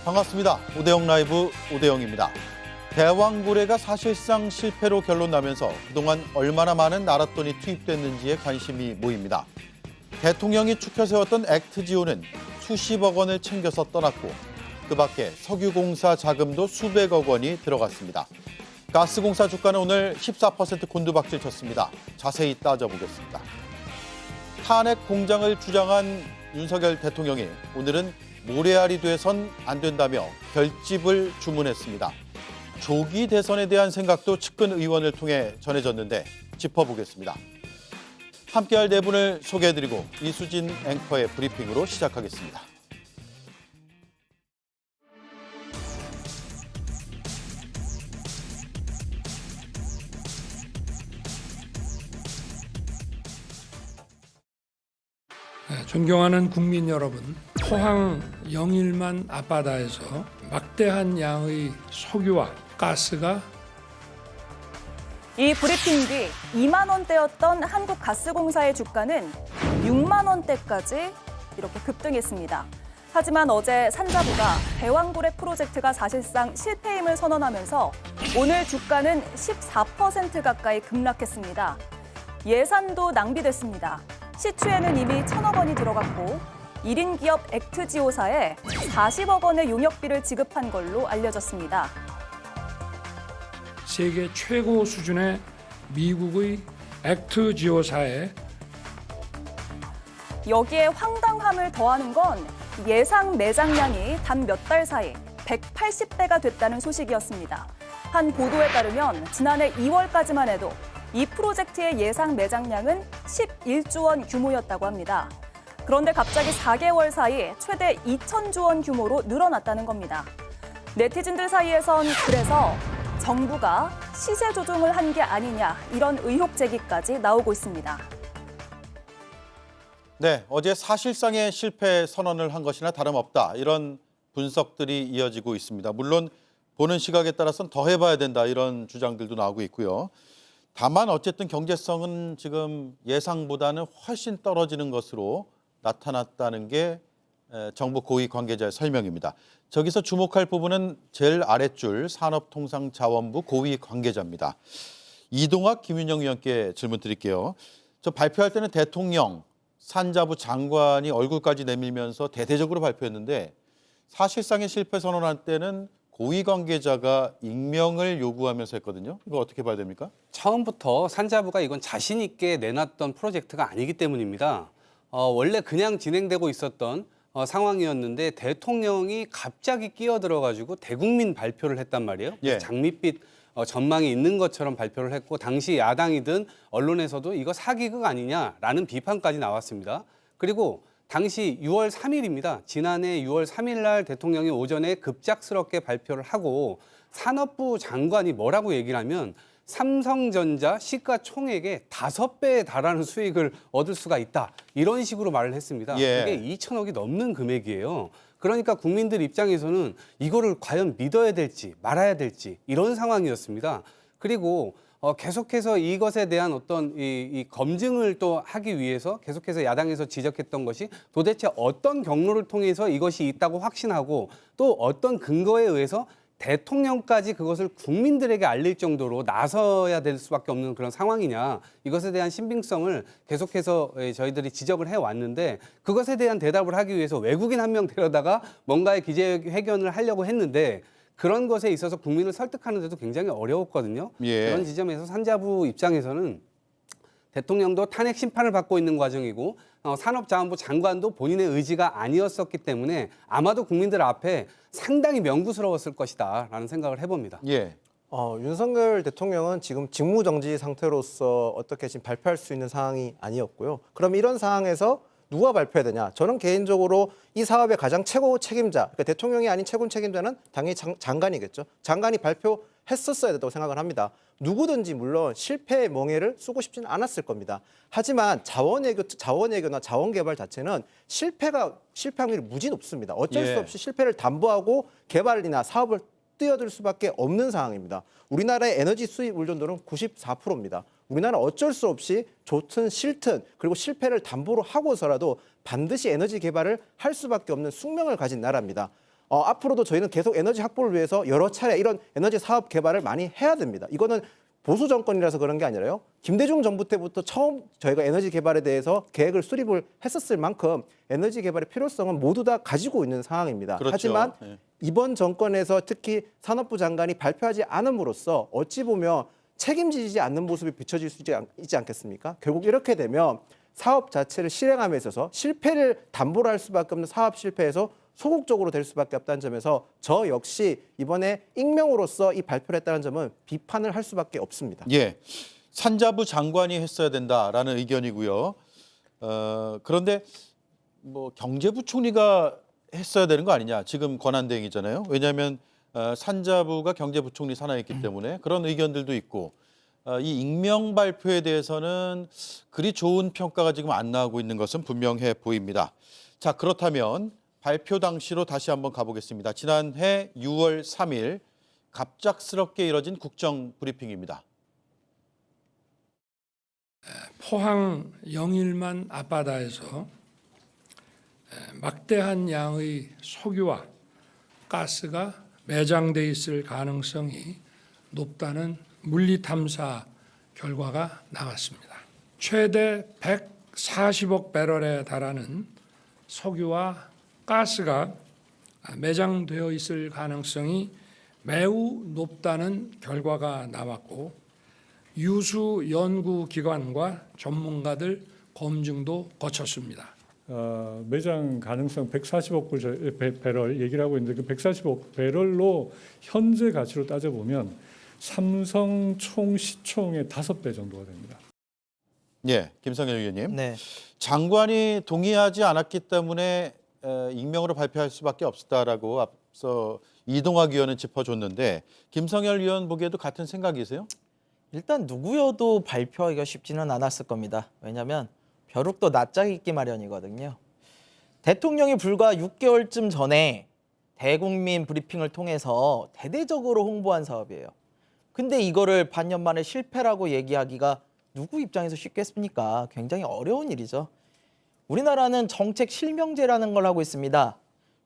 반갑습니다. 오대영 라이브 오대영입니다. 대왕고래가 사실상 실패로 결론나면서 그동안 얼마나 많은 나랏돈이 투입됐는지에 관심이 모입니다. 대통령이 추켜세웠던 액트지오는 수십억 원을 챙겨서 떠났고 그 밖에 석유공사 자금도 수백억 원이 들어갔습니다. 가스공사 주가는 오늘 14% 곤두박질 쳤습니다. 자세히 따져보겠습니다. 탄핵 공장을 주장한 윤석열 대통령이 오늘은 모래알이 돼선 안 된다며 결집을 주문했습니다. 조기 대선에 대한 생각도 측근 의원을 통해 전해졌는데 짚어보겠습니다. 함께할 네 분을 소개해드리고 이수진 앵커의 브리핑으로 시작하겠습니다. 존경하는 국민 여러분, 포항 영일만 앞바다에서 막대한 양의 석유와 가스가 이 브리핑 뒤 2만 원대였던 한국가스공사의 주가는 6만 원대까지 이렇게 급등했습니다. 하지만 어제 산자부가 대왕고래 프로젝트가 사실상 실패임을 선언하면서 오늘 주가는 14% 가까이 급락했습니다. 예산도 낭비됐습니다. 시추에는 이미 1,000억 원이 들어갔고 1인 기업 액트지오사에 40억 원의 용역비를 지급한 걸로 알려졌습니다. 세계 최고 수준의 미국의 액트지오사에 여기에 황당함을 더하는 건 예상 매장량이 단 몇 달 사이 180배가 됐다는 소식이었습니다. 한 보도에 따르면 지난해 2월까지만 해도 이 프로젝트의 예상 매장량은 11조 원 규모였다고 합니다. 그런데 갑자기 4개월 사이 최대 2,000조 원 규모로 늘어났다는 겁니다. 네티즌들 사이에선 그래서 정부가 시세 조종을 한 게 아니냐 이런 의혹 제기까지 나오고 있습니다. 네, 어제 사실상의 실패 선언을 한 것이나 다름없다. 이런 분석들이 이어지고 있습니다. 물론 보는 시각에 따라서는 더 해봐야 된다. 이런 주장들도 나오고 있고요. 다만 어쨌든 경제성은 지금 예상보다는 훨씬 떨어지는 것으로 나타났다는 게 정부 고위 관계자의 설명입니다. 저기서 주목할 부분은 제일 아랫줄 산업통상자원부 고위 관계자입니다. 이동학 김윤영 위원께 질문 드릴게요. 저 발표할 때는 대통령, 산자부 장관이 얼굴까지 내밀면서 대대적으로 발표했는데 사실상의 실패 선언할 때는 고위 관계자가 익명을 요구하면서 했거든요. 이거 어떻게 봐야 됩니까? 처음부터 산자부가 이건 자신 있게 내놨던 프로젝트가 아니기 때문입니다. 원래 그냥 진행되고 있었던 상황이었는데 대통령이 갑자기 끼어들어가지고 대국민 발표를 했단 말이에요. 예. 장밋빛 전망이 있는 것처럼 발표를 했고 당시 야당이든 언론에서도 이거 사기극 아니냐라는 비판까지 나왔습니다. 그리고 당시 6월 3일입니다. 지난해 6월 3일 날 대통령이 오전에 급작스럽게 발표를 하고 산업부 장관이 뭐라고 얘기를 하면 삼성전자 시가총액의 5배에 달하는 수익을 얻을 수가 있다. 이런 식으로 말을 했습니다. 예. 이게 2천억이 넘는 금액이에요. 그러니까 국민들 입장에서는 이거를 과연 믿어야 될지 말아야 될지 이런 상황이었습니다. 그리고 계속해서 이것에 대한 어떤 이 검증을 또 하기 위해서 계속해서 야당에서 지적했던 것이 도대체 어떤 경로를 통해서 이것이 있다고 확신하고 또 어떤 근거에 의해서 대통령까지 그것을 국민들에게 알릴 정도로 나서야 될 수밖에 없는 그런 상황이냐. 이것에 대한 신빙성을 계속해서 저희들이 지적을 해왔는데 그것에 대한 대답을 하기 위해서 외국인 한 명 데려다가 뭔가의 기자회견을 하려고 했는데 그런 것에 있어서 국민을 설득하는 데도 굉장히 어려웠거든요. 예. 그런 지점에서 산자부 입장에서는 대통령도 탄핵 심판을 받고 있는 과정이고 산업자원부 장관도 본인의 의지가 아니었었기 때문에 아마도 국민들 앞에 상당히 명구스러웠을 것이다라는 생각을 해봅니다. 예. 윤석열 대통령은 지금 직무정지 상태로서 어떻게 지금 발표할 수 있는 상황이 아니었고요. 그럼 이런 상황에서 누가 발표해야 되냐? 저는 개인적으로 이 사업의 가장 최고 책임자, 그러니까 대통령이 아닌 최고 책임자는 당연히 장관이겠죠. 장관이 발표했었어야 된다고 생각을 합니다. 누구든지 물론 실패의 멍해를 쓰고 싶지는 않았을 겁니다. 하지만 자원외교나 자원개발 자체는 실패 확률이 무지 높습니다. 어쩔 수 없이 실패를 담보하고 개발이나 사업을 뛰어들 수밖에 없는 상황입니다. 우리나라의 에너지 수입 의존도는 94%입니다. 우리나라는 어쩔 수 없이 좋든 싫든 그리고 실패를 담보로 하고서라도 반드시 에너지 개발을 할 수밖에 없는 숙명을 가진 나라입니다. 앞으로도 저희는 계속 에너지 확보를 위해서 여러 차례 이런 에너지 사업 개발을 많이 해야 됩니다. 이거는 보수 정권이라서 그런 게 아니라요. 김대중 정부 때부터 처음 저희가 에너지 개발에 대해서 계획을 수립을 했었을 만큼 에너지 개발의 필요성은 모두 다 가지고 있는 상황입니다. 그렇죠. 하지만 예. 이번 정권에서 특히 산업부 장관이 발표하지 않음으로써 어찌 보면 책임지지 않는 모습이 비춰질 수 있지 않겠습니까? 결국 이렇게 되면 사업 자체를 실행함에 있어서 실패를 담보로 할 수밖에 없는 사업 실패에서 소극적으로 될 수밖에 없다는 점에서 저 역시 이번에 익명으로서 이 발표를 했다는 점은 비판을 할 수밖에 없습니다. 예, 산자부 장관이 했어야 된다라는 의견이고요. 그런데 뭐 경제부총리가 했어야 되는 거 아니냐? 지금 권한대행이잖아요. 왜냐하면 산자부가 경제부총리 산하에 있기 때문에 그런 의견들도 있고 이 익명 발표에 대해서는 그리 좋은 평가가 지금 안 나오고 있는 것은 분명해 보입니다. 자, 그렇다면 발표 당시로 다시 한번 가보겠습니다. 지난해 6월 3일 갑작스럽게 이뤄진 국정 브리핑입니다. 포항 영일만 앞바다에서 막대한 양의 석유와 가스가 매장돼 있을 가능성이 높다는 물리 탐사 결과가 나왔습니다. 최대 140억 배럴에 달하는 석유와 가스가 매장되어 있을 가능성이 매우 높다는 결과가 나왔고 유수 연구기관과 전문가들 검증도 거쳤습니다. 매장 가능성 140억 배럴 얘기를 하고 있는데 그 140억 배럴로 현재 가치로 따져보면 삼성 총 시총의 5배 정도가 됩니다. 예, 김성현 의원님. 네. 장관이 동의하지 않았기 때문에 익명으로 발표할 수밖에 없었다라고 앞서 이동학 의원은 짚어줬는데 김성현 의원 보기에도 같은 생각이세요? 일단 누구여도 발표하기가 쉽지는 않았을 겁니다. 왜냐하면 벼룩도 낯짝이 있기 마련이거든요. 대통령이 불과 6개월쯤 전에 대국민 브리핑을 통해서 대대적으로 홍보한 사업이에요. 근데 이거를 반년 만에 실패라고 얘기하기가 누구 입장에서 쉽겠습니까? 굉장히 어려운 일이죠. 우리나라는 정책 실명제라는 걸 하고 있습니다.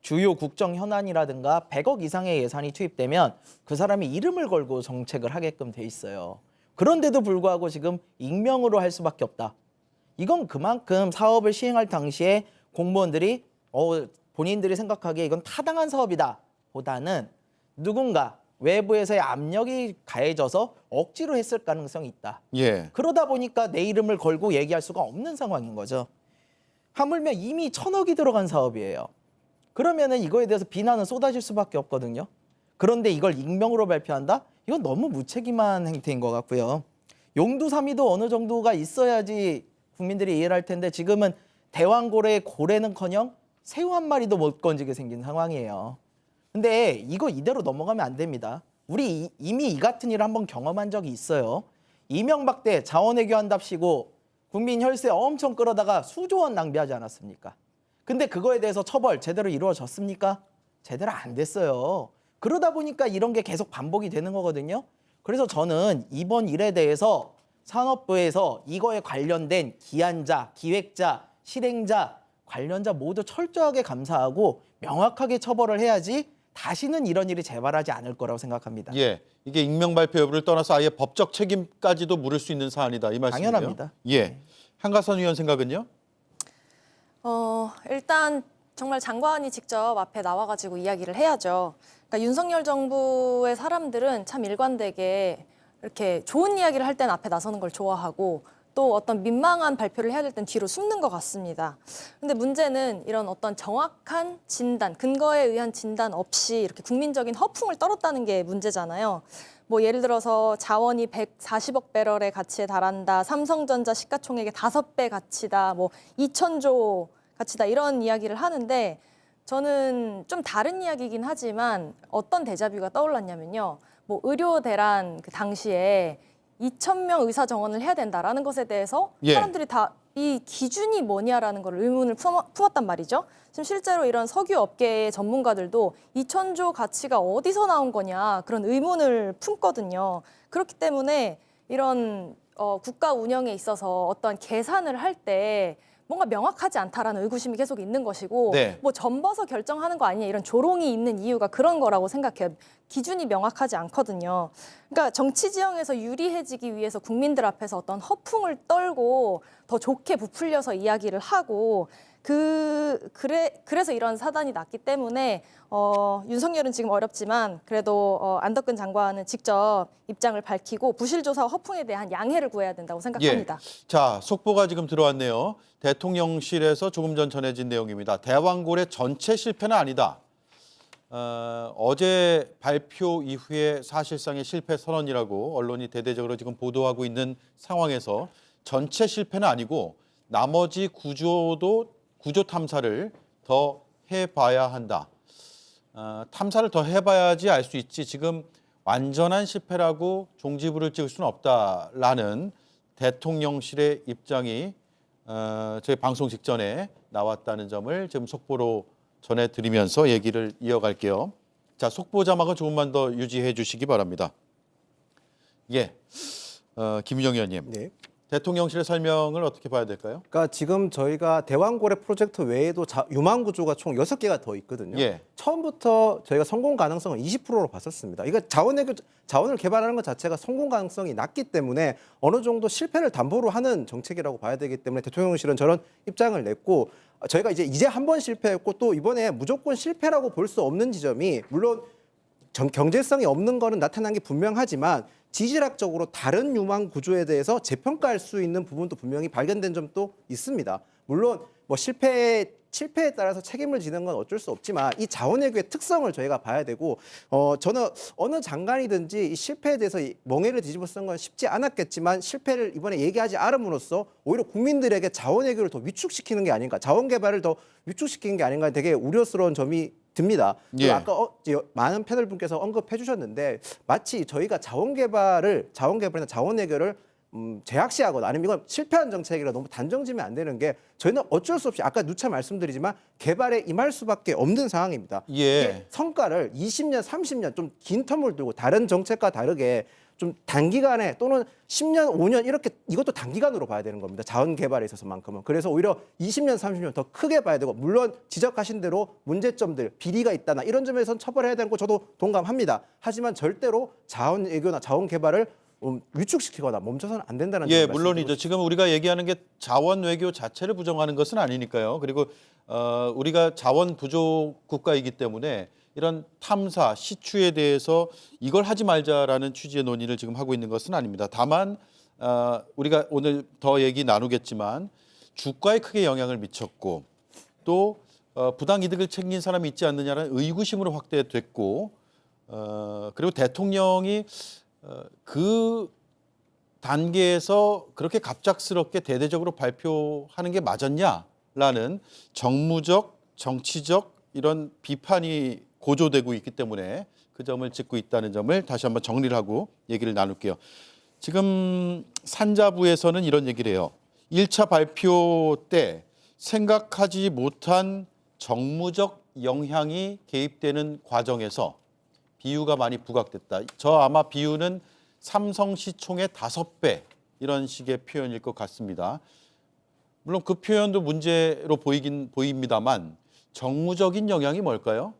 주요 국정 현안이라든가 100억 이상의 예산이 투입되면 그 사람이 이름을 걸고 정책을 하게끔 돼 있어요. 그런데도 불구하고 지금 익명으로 할 수밖에 없다. 이건 그만큼 사업을 시행할 당시에 공무원들이 본인들이 생각하기에 이건 타당한 사업이다 보다는 누군가 외부에서의 압력이 가해져서 억지로 했을 가능성이 있다. 예. 그러다 보니까 내 이름을 걸고 얘기할 수가 없는 상황인 거죠. 하물며 이미 1,000억이 들어간 사업이에요. 그러면은 이거에 대해서 비난은 쏟아질 수밖에 없거든요. 그런데 이걸 익명으로 발표한다? 이건 너무 무책임한 행태인 것 같고요. 용두사미도 어느 정도가 있어야지 국민들이 이해를 할 텐데 지금은 대왕고래의 고래는커녕 새우 한 마리도 못 건지게 생긴 상황이에요. 근데 이거 이대로 넘어가면 안 됩니다. 우리 이미 이 같은 일을 한번 경험한 적이 있어요. 이명박 때 자원외교한답시고 국민 혈세 엄청 끌어다가 수조 원 낭비하지 않았습니까? 근데 그거에 대해서 처벌 제대로 이루어졌습니까? 제대로 안 됐어요. 그러다 보니까 이런 게 계속 반복이 되는 거거든요. 그래서 저는 이번 일에 대해서 산업부에서 이거에 관련된 기한자, 기획자, 실행자, 관련자 모두 철저하게 감사하고 명확하게 처벌을 해야지 다시는 이런 일이 재발하지 않을 거라고 생각합니다. 예, 이게 익명 발표 여부를 떠나서 아예 법적 책임까지도 물을 수 있는 사안이다 이 말씀이에요. 당연합니다. 예, 한가선 의원 생각은요? 일단 정말 장관이 직접 앞에 나와가지고 이야기를 해야죠. 그러니까 윤석열 정부의 사람들은 참 일관되게 이렇게 좋은 이야기를 할 때는 앞에 나서는 걸 좋아하고 또 어떤 민망한 발표를 해야 될 땐 뒤로 숨는 것 같습니다. 근데 문제는 이런 어떤 정확한 진단, 근거에 의한 진단 없이 이렇게 국민적인 허풍을 떨었다는 게 문제잖아요. 뭐 예를 들어서 자원이 140억 배럴의 가치에 달한다, 삼성전자 시가총액의 5배 가치다, 뭐 2,000조 가치다 이런 이야기를 하는데 저는 좀 다른 이야기이긴 하지만 어떤 데자뷰가 떠올랐냐면요. 뭐 의료 대란 그 당시에 2,000명 의사 정원을 해야 된다라는 것에 대해서 예. 사람들이 다 이 기준이 뭐냐라는 걸 의문을 품었단 말이죠. 지금 실제로 이런 석유 업계의 전문가들도 2,000조 가치가 어디서 나온 거냐 그런 의문을 품거든요. 그렇기 때문에 이런 국가 운영에 있어서 어떤 계산을 할 때 뭔가 명확하지 않다라는 의구심이 계속 있는 것이고 네. 뭐 전버서 결정하는 거 아니냐 이런 조롱이 있는 이유가 그런 거라고 생각해요. 기준이 명확하지 않거든요. 그러니까 정치 지형에서 유리해지기 위해서 국민들 앞에서 어떤 허풍을 떨고 더 좋게 부풀려서 이야기를 하고 그래서 이런 사단이 났기 때문에 윤석열은 지금 어렵지만 그래도 안덕근 장관은 직접 입장을 밝히고 부실조사와 허풍에 대한 양해를 구해야 된다고 생각합니다. 예. 자, 속보가 지금 들어왔네요. 대통령실에서 조금 전 전해진 내용입니다. 대왕고래 전체 실패는 아니다. 어제 발표 이후에 사실상의 실패 선언이라고 언론이 대대적으로 지금 보도하고 있는 상황에서 전체 실패는 아니고 나머지 구조 탐사를 더 해봐야 한다. 탐사를 더 해봐야지 알 수 있지 지금 완전한 실패라고 종지부를 찍을 수는 없다라는 대통령실의 입장이 저희 방송 직전에 나왔다는 점을 지금 속보로 전해드리면서 얘기를 이어갈게요. 자, 속보 자막은 조금만 더 유지해 주시기 바랍니다. 예, 김윤영 의원님. 네. 대통령실의 설명을 어떻게 봐야 될까요? 그러니까 지금 저희가 대왕고래 프로젝트 외에도 유망 구조가 총 6개가 더 있거든요. 예. 처음부터 저희가 성공 가능성을 20%로 봤었습니다. 이거 자원을 개발하는 것 자체가 성공 가능성이 낮기 때문에 어느 정도 실패를 담보로 하는 정책이라고 봐야 되기 때문에 대통령실은 저런 입장을 냈고 저희가 이제 한 번 실패했고 또 이번에 무조건 실패라고 볼 수 없는 지점이 물론 경제성이 없는 거는 나타난 게 분명하지만 지질학적으로 다른 유망 구조에 대해서 재평가할 수 있는 부분도 분명히 발견된 점도 있습니다. 물론 뭐 실패에 따라서 책임을 지는 건 어쩔 수 없지만 이 자원외교의 특성을 저희가 봐야 되고 저는 어느 장관이든지 이 실패에 대해서 멍에를 뒤집어 쓴 건 쉽지 않았겠지만 실패를 이번에 얘기하지 않음으로써 오히려 국민들에게 자원외교를 더 위축시키는 게 아닌가, 자원개발을 더 위축시키는 게 아닌가 되게 우려스러운 점이 듭니다. 예. 아까 많은 패널 분께서 언급해 주셨는데 마치 저희가 자원개발이나 자원외교를 제약시하거나 아니면 이건 실패한 정책이라 너무 단정지면 안 되는 게 저희는 어쩔 수 없이 아까 누차 말씀드리지만 개발에 임할 수밖에 없는 상황입니다. 예. 이게 성과를 20년, 30년 좀 긴 텀을 두고 다른 정책과 다르게 좀 단기간에 또는 10년, 5년 이렇게 이것도 단기간으로 봐야 되는 겁니다. 자원 개발에 있어서만큼은. 그래서 오히려 20년, 30년 더 크게 봐야 되고 물론 지적하신 대로 문제점들, 비리가 있다나 이런 점에서는 처벌해야 되는 거 저도 동감합니다. 하지만 절대로 자원 외교나 자원 개발을 위축시키거나 멈춰서는 안 된다는 예, 점을 물론이죠. 지금 우리가 얘기하는 게 자원 외교 자체를 부정하는 것은 아니니까요. 그리고 우리가 자원 부족 국가이기 때문에 이런 탐사, 시추에 대해서 이걸 하지 말자라는 취지의 논의를 지금 하고 있는 것은 아닙니다. 다만 우리가 오늘 더 얘기 나누겠지만 주가에 크게 영향을 미쳤고 또 부당 이득을 챙긴 사람이 있지 않느냐라는 의구심으로 확대됐고 그리고 대통령이 그 단계에서 그렇게 갑작스럽게 대대적으로 발표하는 게 맞았냐라는 정무적, 정치적 이런 비판이 고조되고 있기 때문에 그 점을 짚고 있다는 점을 다시 한번 정리를 하고 얘기를 나눌게요. 지금 산자부에서는 이런 얘기를 해요. 1차 발표 때 생각하지 못한 정무적 영향이 개입되는 과정에서 비유가 많이 부각됐다. 저 아마 비유는 삼성시총의 5배 이런 식의 표현일 것 같습니다. 물론 그 표현도 문제로 보입니다만 정무적인 영향이 뭘까요?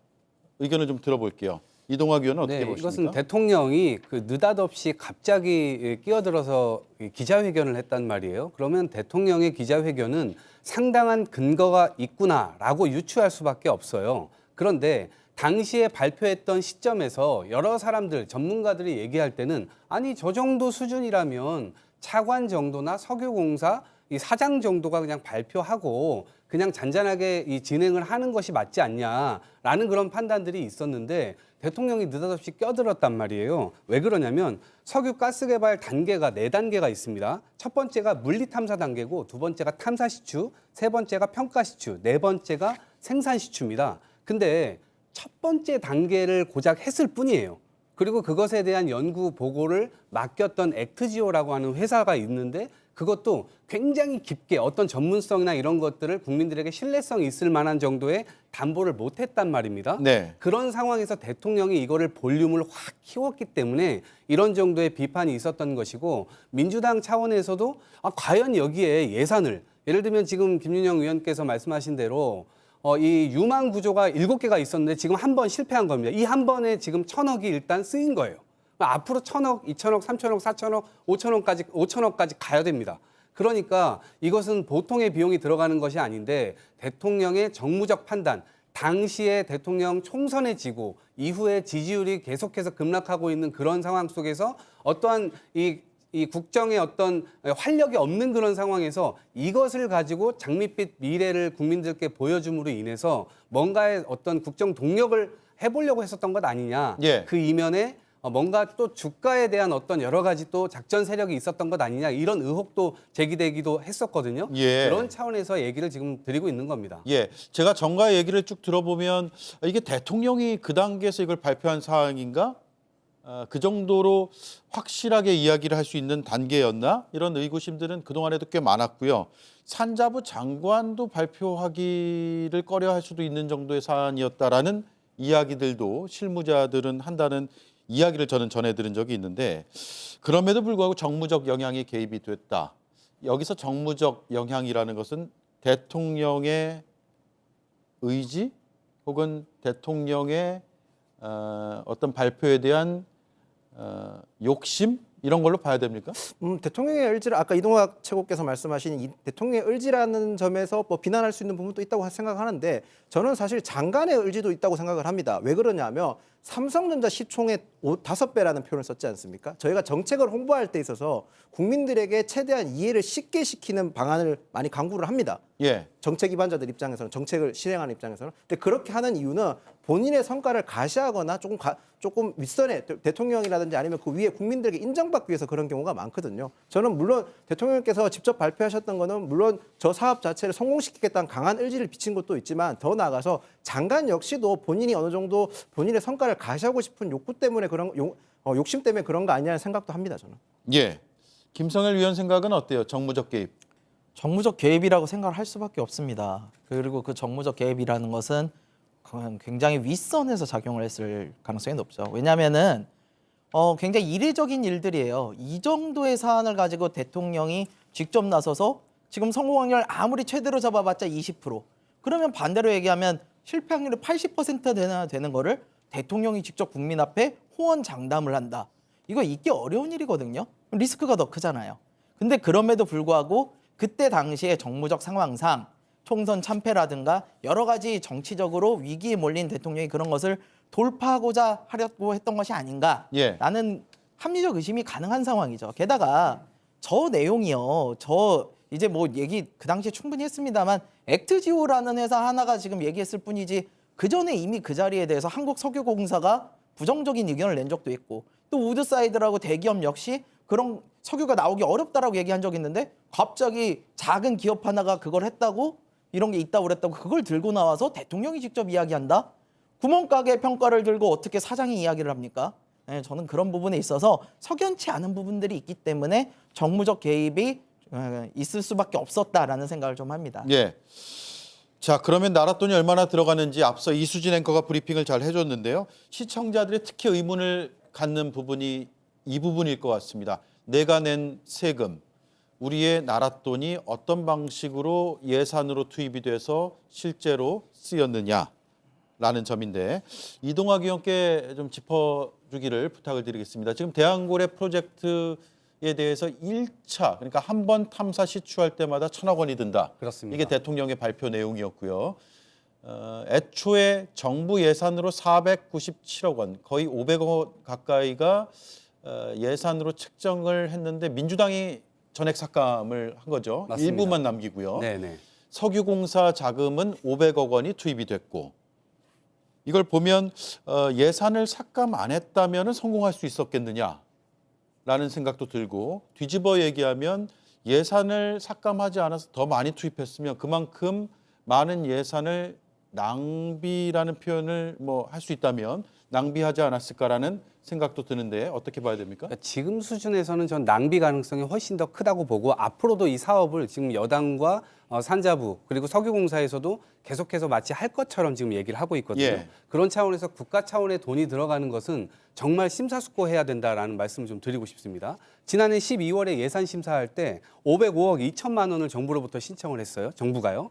의견을 좀 들어볼게요. 이동학 의원은 어떻게 보십니까? 이것은 대통령이 느닷없이 갑자기 끼어들어서 기자회견을 했단 말이에요. 그러면 대통령의 기자회견은 상당한 근거가 있구나라고 유추할 수밖에 없어요. 그런데 당시에 발표했던 시점에서 여러 사람들, 전문가들이 얘기할 때는 아니 저 정도 수준이라면 차관 정도나 석유공사 이 사장 정도가 그냥 발표하고 그냥 잔잔하게 이 진행을 하는 것이 맞지 않냐라는 그런 판단들이 있었는데 대통령이 느닷없이 껴들었단 말이에요. 왜 그러냐면 석유 가스 개발 단계가 4단계가 있습니다. 첫 번째가 물리 탐사 단계고 두 번째가 탐사 시추, 세 번째가 평가 시추, 네 번째가 생산 시추입니다. 근데 첫 번째 단계를 고작 했을 뿐이에요. 그리고 그것에 대한 연구 보고를 맡겼던 액트지오라고 하는 회사가 있는데 그것도 굉장히 깊게 어떤 전문성이나 이런 것들을 국민들에게 신뢰성이 있을 만한 정도의 담보를 못했단 말입니다. 네. 그런 상황에서 대통령이 이거를 볼륨을 확 키웠기 때문에 이런 정도의 비판이 있었던 것이고 민주당 차원에서도 과연 여기에 예산을 예를 들면 지금 김윤영 의원께서 말씀하신 대로 이 유망 구조가 7개가 있었는데 지금 한 번 실패한 겁니다. 이 한 번에 지금 1,000억이 일단 쓰인 거예요. 앞으로 1,000억, 2,000억, 3,000억, 4,000억, 5,000억까지 가야 됩니다. 그러니까 이것은 보통의 비용이 들어가는 것이 아닌데 대통령의 정무적 판단, 당시에 대통령 총선에 지고 이후에 지지율이 계속해서 급락하고 있는 그런 상황 속에서 어떠한 이 국정의 어떤 활력이 없는 그런 상황에서 이것을 가지고 장밋빛 미래를 국민들께 보여줌으로 인해서 뭔가의 어떤 국정 동력을 해보려고 했었던 것 아니냐. 예. 그 이면에 뭔가 또 주가에 대한 어떤 여러 가지 또 작전 세력이 있었던 것 아니냐 이런 의혹도 제기되기도 했었거든요. 예. 그런 차원에서 얘기를 지금 드리고 있는 겁니다. 예, 제가 정가의 얘기를 쭉 들어보면 이게 대통령이 그 단계에서 이걸 발표한 사항인가? 그 정도로 확실하게 이야기를 할 수 있는 단계였나? 이런 의구심들은 그동안에도 꽤 많았고요. 산자부 장관도 발표하기를 꺼려할 수도 있는 정도의 사안이었다라는 이야기들도 실무자들은 한다는 이야기를 저는 전해 들은 적이 있는데 그럼에도 불구하고 정무적 영향이 개입이 됐다. 여기서 정무적 영향이라는 것은 대통령의 의지 혹은 대통령의 어떤 발표에 대한 욕심 이런 걸로 봐야 됩니까? 대통령의 의지를 아까 이동학 최고께서 말씀하신 이 대통령의 의지라는 점에서 뭐 비난할 수 있는 부분도 있다고 생각하는데 저는 사실 장관의 의지도 있다고 생각을 합니다. 왜 그러냐면 삼성전자 시총의 5배라는 표현을 썼지 않습니까? 저희가 정책을 홍보할 때 있어서 국민들에게 최대한 이해를 쉽게 시키는 방안을 많이 강구를 합니다. 예. 정책 기반자들 입장에서는 정책을 실행하는 입장에서는 근데 그렇게 하는 이유는 본인의 성과를 가시하거나 조금 윗선에 대통령이라든지 아니면 그 위에 국민들에게 인정받기 위해서 그런 경우가 많거든요. 저는 물론 대통령께서 직접 발표하셨던 거는 물론 저 사업 자체를 성공시키겠다는 강한 의지를 비친 것도 있지만 더 나아가서 장관 역시도 본인이 어느 정도 본인의 성과를 가시하고 싶은 욕구 때문에 욕심 때문에 그런 거 아니냐는 생각도 합니다. 저는. 예. 김성일 위원 생각은 어때요? 정무적 개입. 정무적 개입이라고 생각을 할 수밖에 없습니다. 그리고 그 정무적 개입이라는 것은 굉장히 윗선에서 작용을 했을 가능성이 높죠. 왜냐하면은 굉장히 이례적인 일들이에요. 이 정도의 사안을 가지고 대통령이 직접 나서서 지금 성공 확률 아무리 최대로 잡아봤자 20%. 그러면 반대로 얘기하면 실패 확률이 80%나 되는 거를 대통령이 직접 국민 앞에 호언장담을 한다. 이거 있기 어려운 일이거든요. 리스크가 더 크잖아요. 근데 그럼에도 불구하고 그때 당시의 정무적 상황상 총선 참패라든가 여러 가지 정치적으로 위기에 몰린 대통령이 그런 것을 돌파하고자 하려고 했던 것이 아닌가 예. 라는 합리적 의심이 가능한 상황이죠. 게다가 저 내용이요. 저 이제 뭐 얘기 그 당시에 충분히 했습니다만 액트지오라는 회사 하나가 지금 얘기했을 뿐이지 그 전에 이미 그 자리에 대해서 한국석유공사가 부정적인 의견을 낸 적도 있고 또 우드사이드라고 대기업 역시 그런 석유가 나오기 어렵다라고 얘기한 적이 있는데 갑자기 작은 기업 하나가 그걸 했다고 이런 게 있다고 그랬다고 그걸 들고 나와서 대통령이 직접 이야기한다? 구멍가게 평가를 들고 어떻게 사장이 이야기를 합니까? 네, 저는 그런 부분에 있어서 석연치 않은 부분들이 있기 때문에 정무적 개입이 있을 수밖에 없었다라는 생각을 좀 합니다. 예. 자, 그러면 나라 돈이 얼마나 들어가는지 앞서 이수진 앵커가 브리핑을 잘 해줬는데요. 시청자들이 특히 의문을 갖는 부분이 이 부분일 것 같습니다. 내가 낸 세금, 우리의 나라 돈이 어떤 방식으로 예산으로 투입이 돼서 실제로 쓰였느냐라는 점인데 이동학 의원께 좀 짚어주기를 부탁을 드리겠습니다. 지금 대왕고래 프로젝트에 대해서 1차, 그러니까 한 번 탐사 시추할 때마다 1,000억 원이 든다. 그렇습니다. 이게 대통령의 발표 내용이었고요. 애초에 정부 예산으로 497억 원, 거의 500억 원 가까이가 예산으로 책정을 했는데 민주당이 전액 삭감을 한 거죠. 맞습니다. 일부만 남기고요. 네네. 석유공사 자금은 500억 원이 투입이 됐고 이걸 보면 예산을 삭감 안 했다면 성공할 수 있었겠느냐라는 생각도 들고 뒤집어 얘기하면 예산을 삭감하지 않아서 더 많이 투입했으면 그만큼 많은 예산을 낭비라는 표현을 뭐 할 수 있다면 낭비하지 않았을까라는 생각도 드는데 어떻게 봐야 됩니까? 그러니까 지금 수준에서는 전 낭비 가능성이 훨씬 더 크다고 보고 앞으로도 이 사업을 지금 여당과 산자부 그리고 석유공사에서도 계속해서 마치 할 것처럼 지금 얘기를 하고 있거든요. 예. 그런 차원에서 국가 차원의 돈이 들어가는 것은 정말 심사숙고해야 된다라는 말씀을 좀 드리고 싶습니다. 지난해 12월에 예산 심사할 때 505억 2천만 원을 정부로부터 신청을 했어요. 정부가요.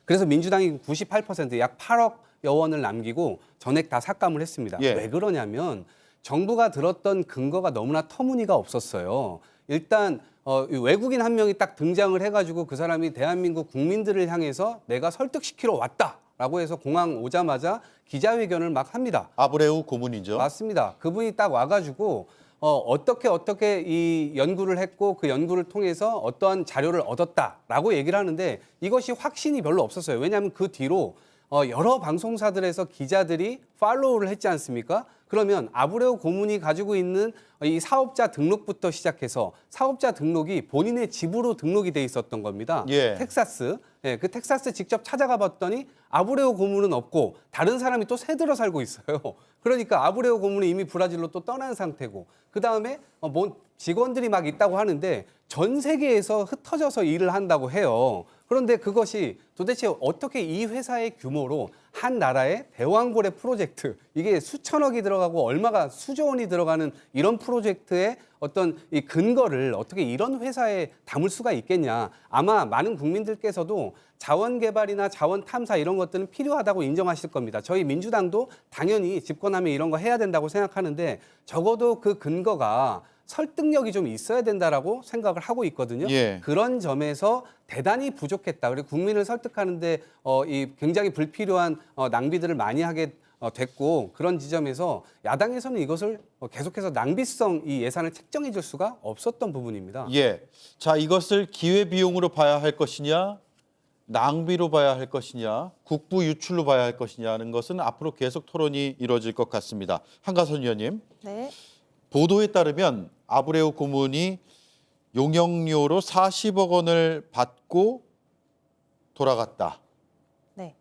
그래서 민주당이 98%약 8억여 원을 남기고 전액 다 삭감을 했습니다. 예. 왜 그러냐면 정부가 들었던 근거가 너무나 터무니가 없었어요. 일단 외국인 한 명이 딱 등장을 해가지고 그 사람이 대한민국 국민들을 향해서 내가 설득시키러 왔다라고 해서 공항 오자마자 기자회견을 막 합니다. 아브레우 고문이죠. 맞습니다. 그분이 딱 와가지고 어떻게 이 연구를 했고 그 연구를 통해서 어떠한 자료를 얻었다라고 얘기를 하는데 이것이 확신이 별로 없었어요. 왜냐하면 그 뒤로 여러 방송사들에서 기자들이 팔로우를 했지 않습니까? 그러면 아브레우 고문이 가지고 있는 이 사업자 등록부터 시작해서 사업자 등록이 본인의 집으로 등록이 돼 있었던 겁니다. 예. 텍사스. 예, 그 텍사스 직접 찾아가 봤더니 아브레우 고문은 없고 다른 사람이 또 새들어 살고 있어요. 그러니까 아브레우 고문은 이미 브라질로 또 떠난 상태고 그다음에 직원들이 막 있다고 하는데 전 세계에서 흩어져서 일을 한다고 해요. 그런데 그것이 도대체 어떻게 이 회사의 규모로 한 나라의 대왕고래 프로젝트 이게 수천억이 들어가고 얼마가 수조 원이 들어가는 이런 프로젝트의 어떤 이 근거를 어떻게 이런 회사에 담을 수가 있겠냐. 아마 많은 국민들께서도 자원 개발이나 자원 탐사 이런 것들은 필요하다고 인정하실 겁니다. 저희 민주당도 당연히 집권하면 이런 거 해야 된다고 생각하는데 적어도 그 근거가 설득력이 좀 있어야 된다라고 생각을 하고 있거든요. 예. 그런 점에서 대단히 부족했다. 그리고 국민을 설득하는데 이 굉장히 불필요한 낭비들을 많이 하게 됐고 그런 지점에서 야당에서는 이것을 계속해서 낭비성 이 예산을 책정해 줄 수가 없었던 부분입니다. 예. 자, 이것을 기회비용으로 봐야 할 것이냐, 낭비로 봐야 할 것이냐, 국부 유출로 봐야 할 것이냐는 것은 앞으로 계속 토론이 이루어질 것 같습니다. 한가선 의원님, 네. 보도에 따르면 아브레우 고문이 용역료로 40억 원을 받고 돌아갔다. 네.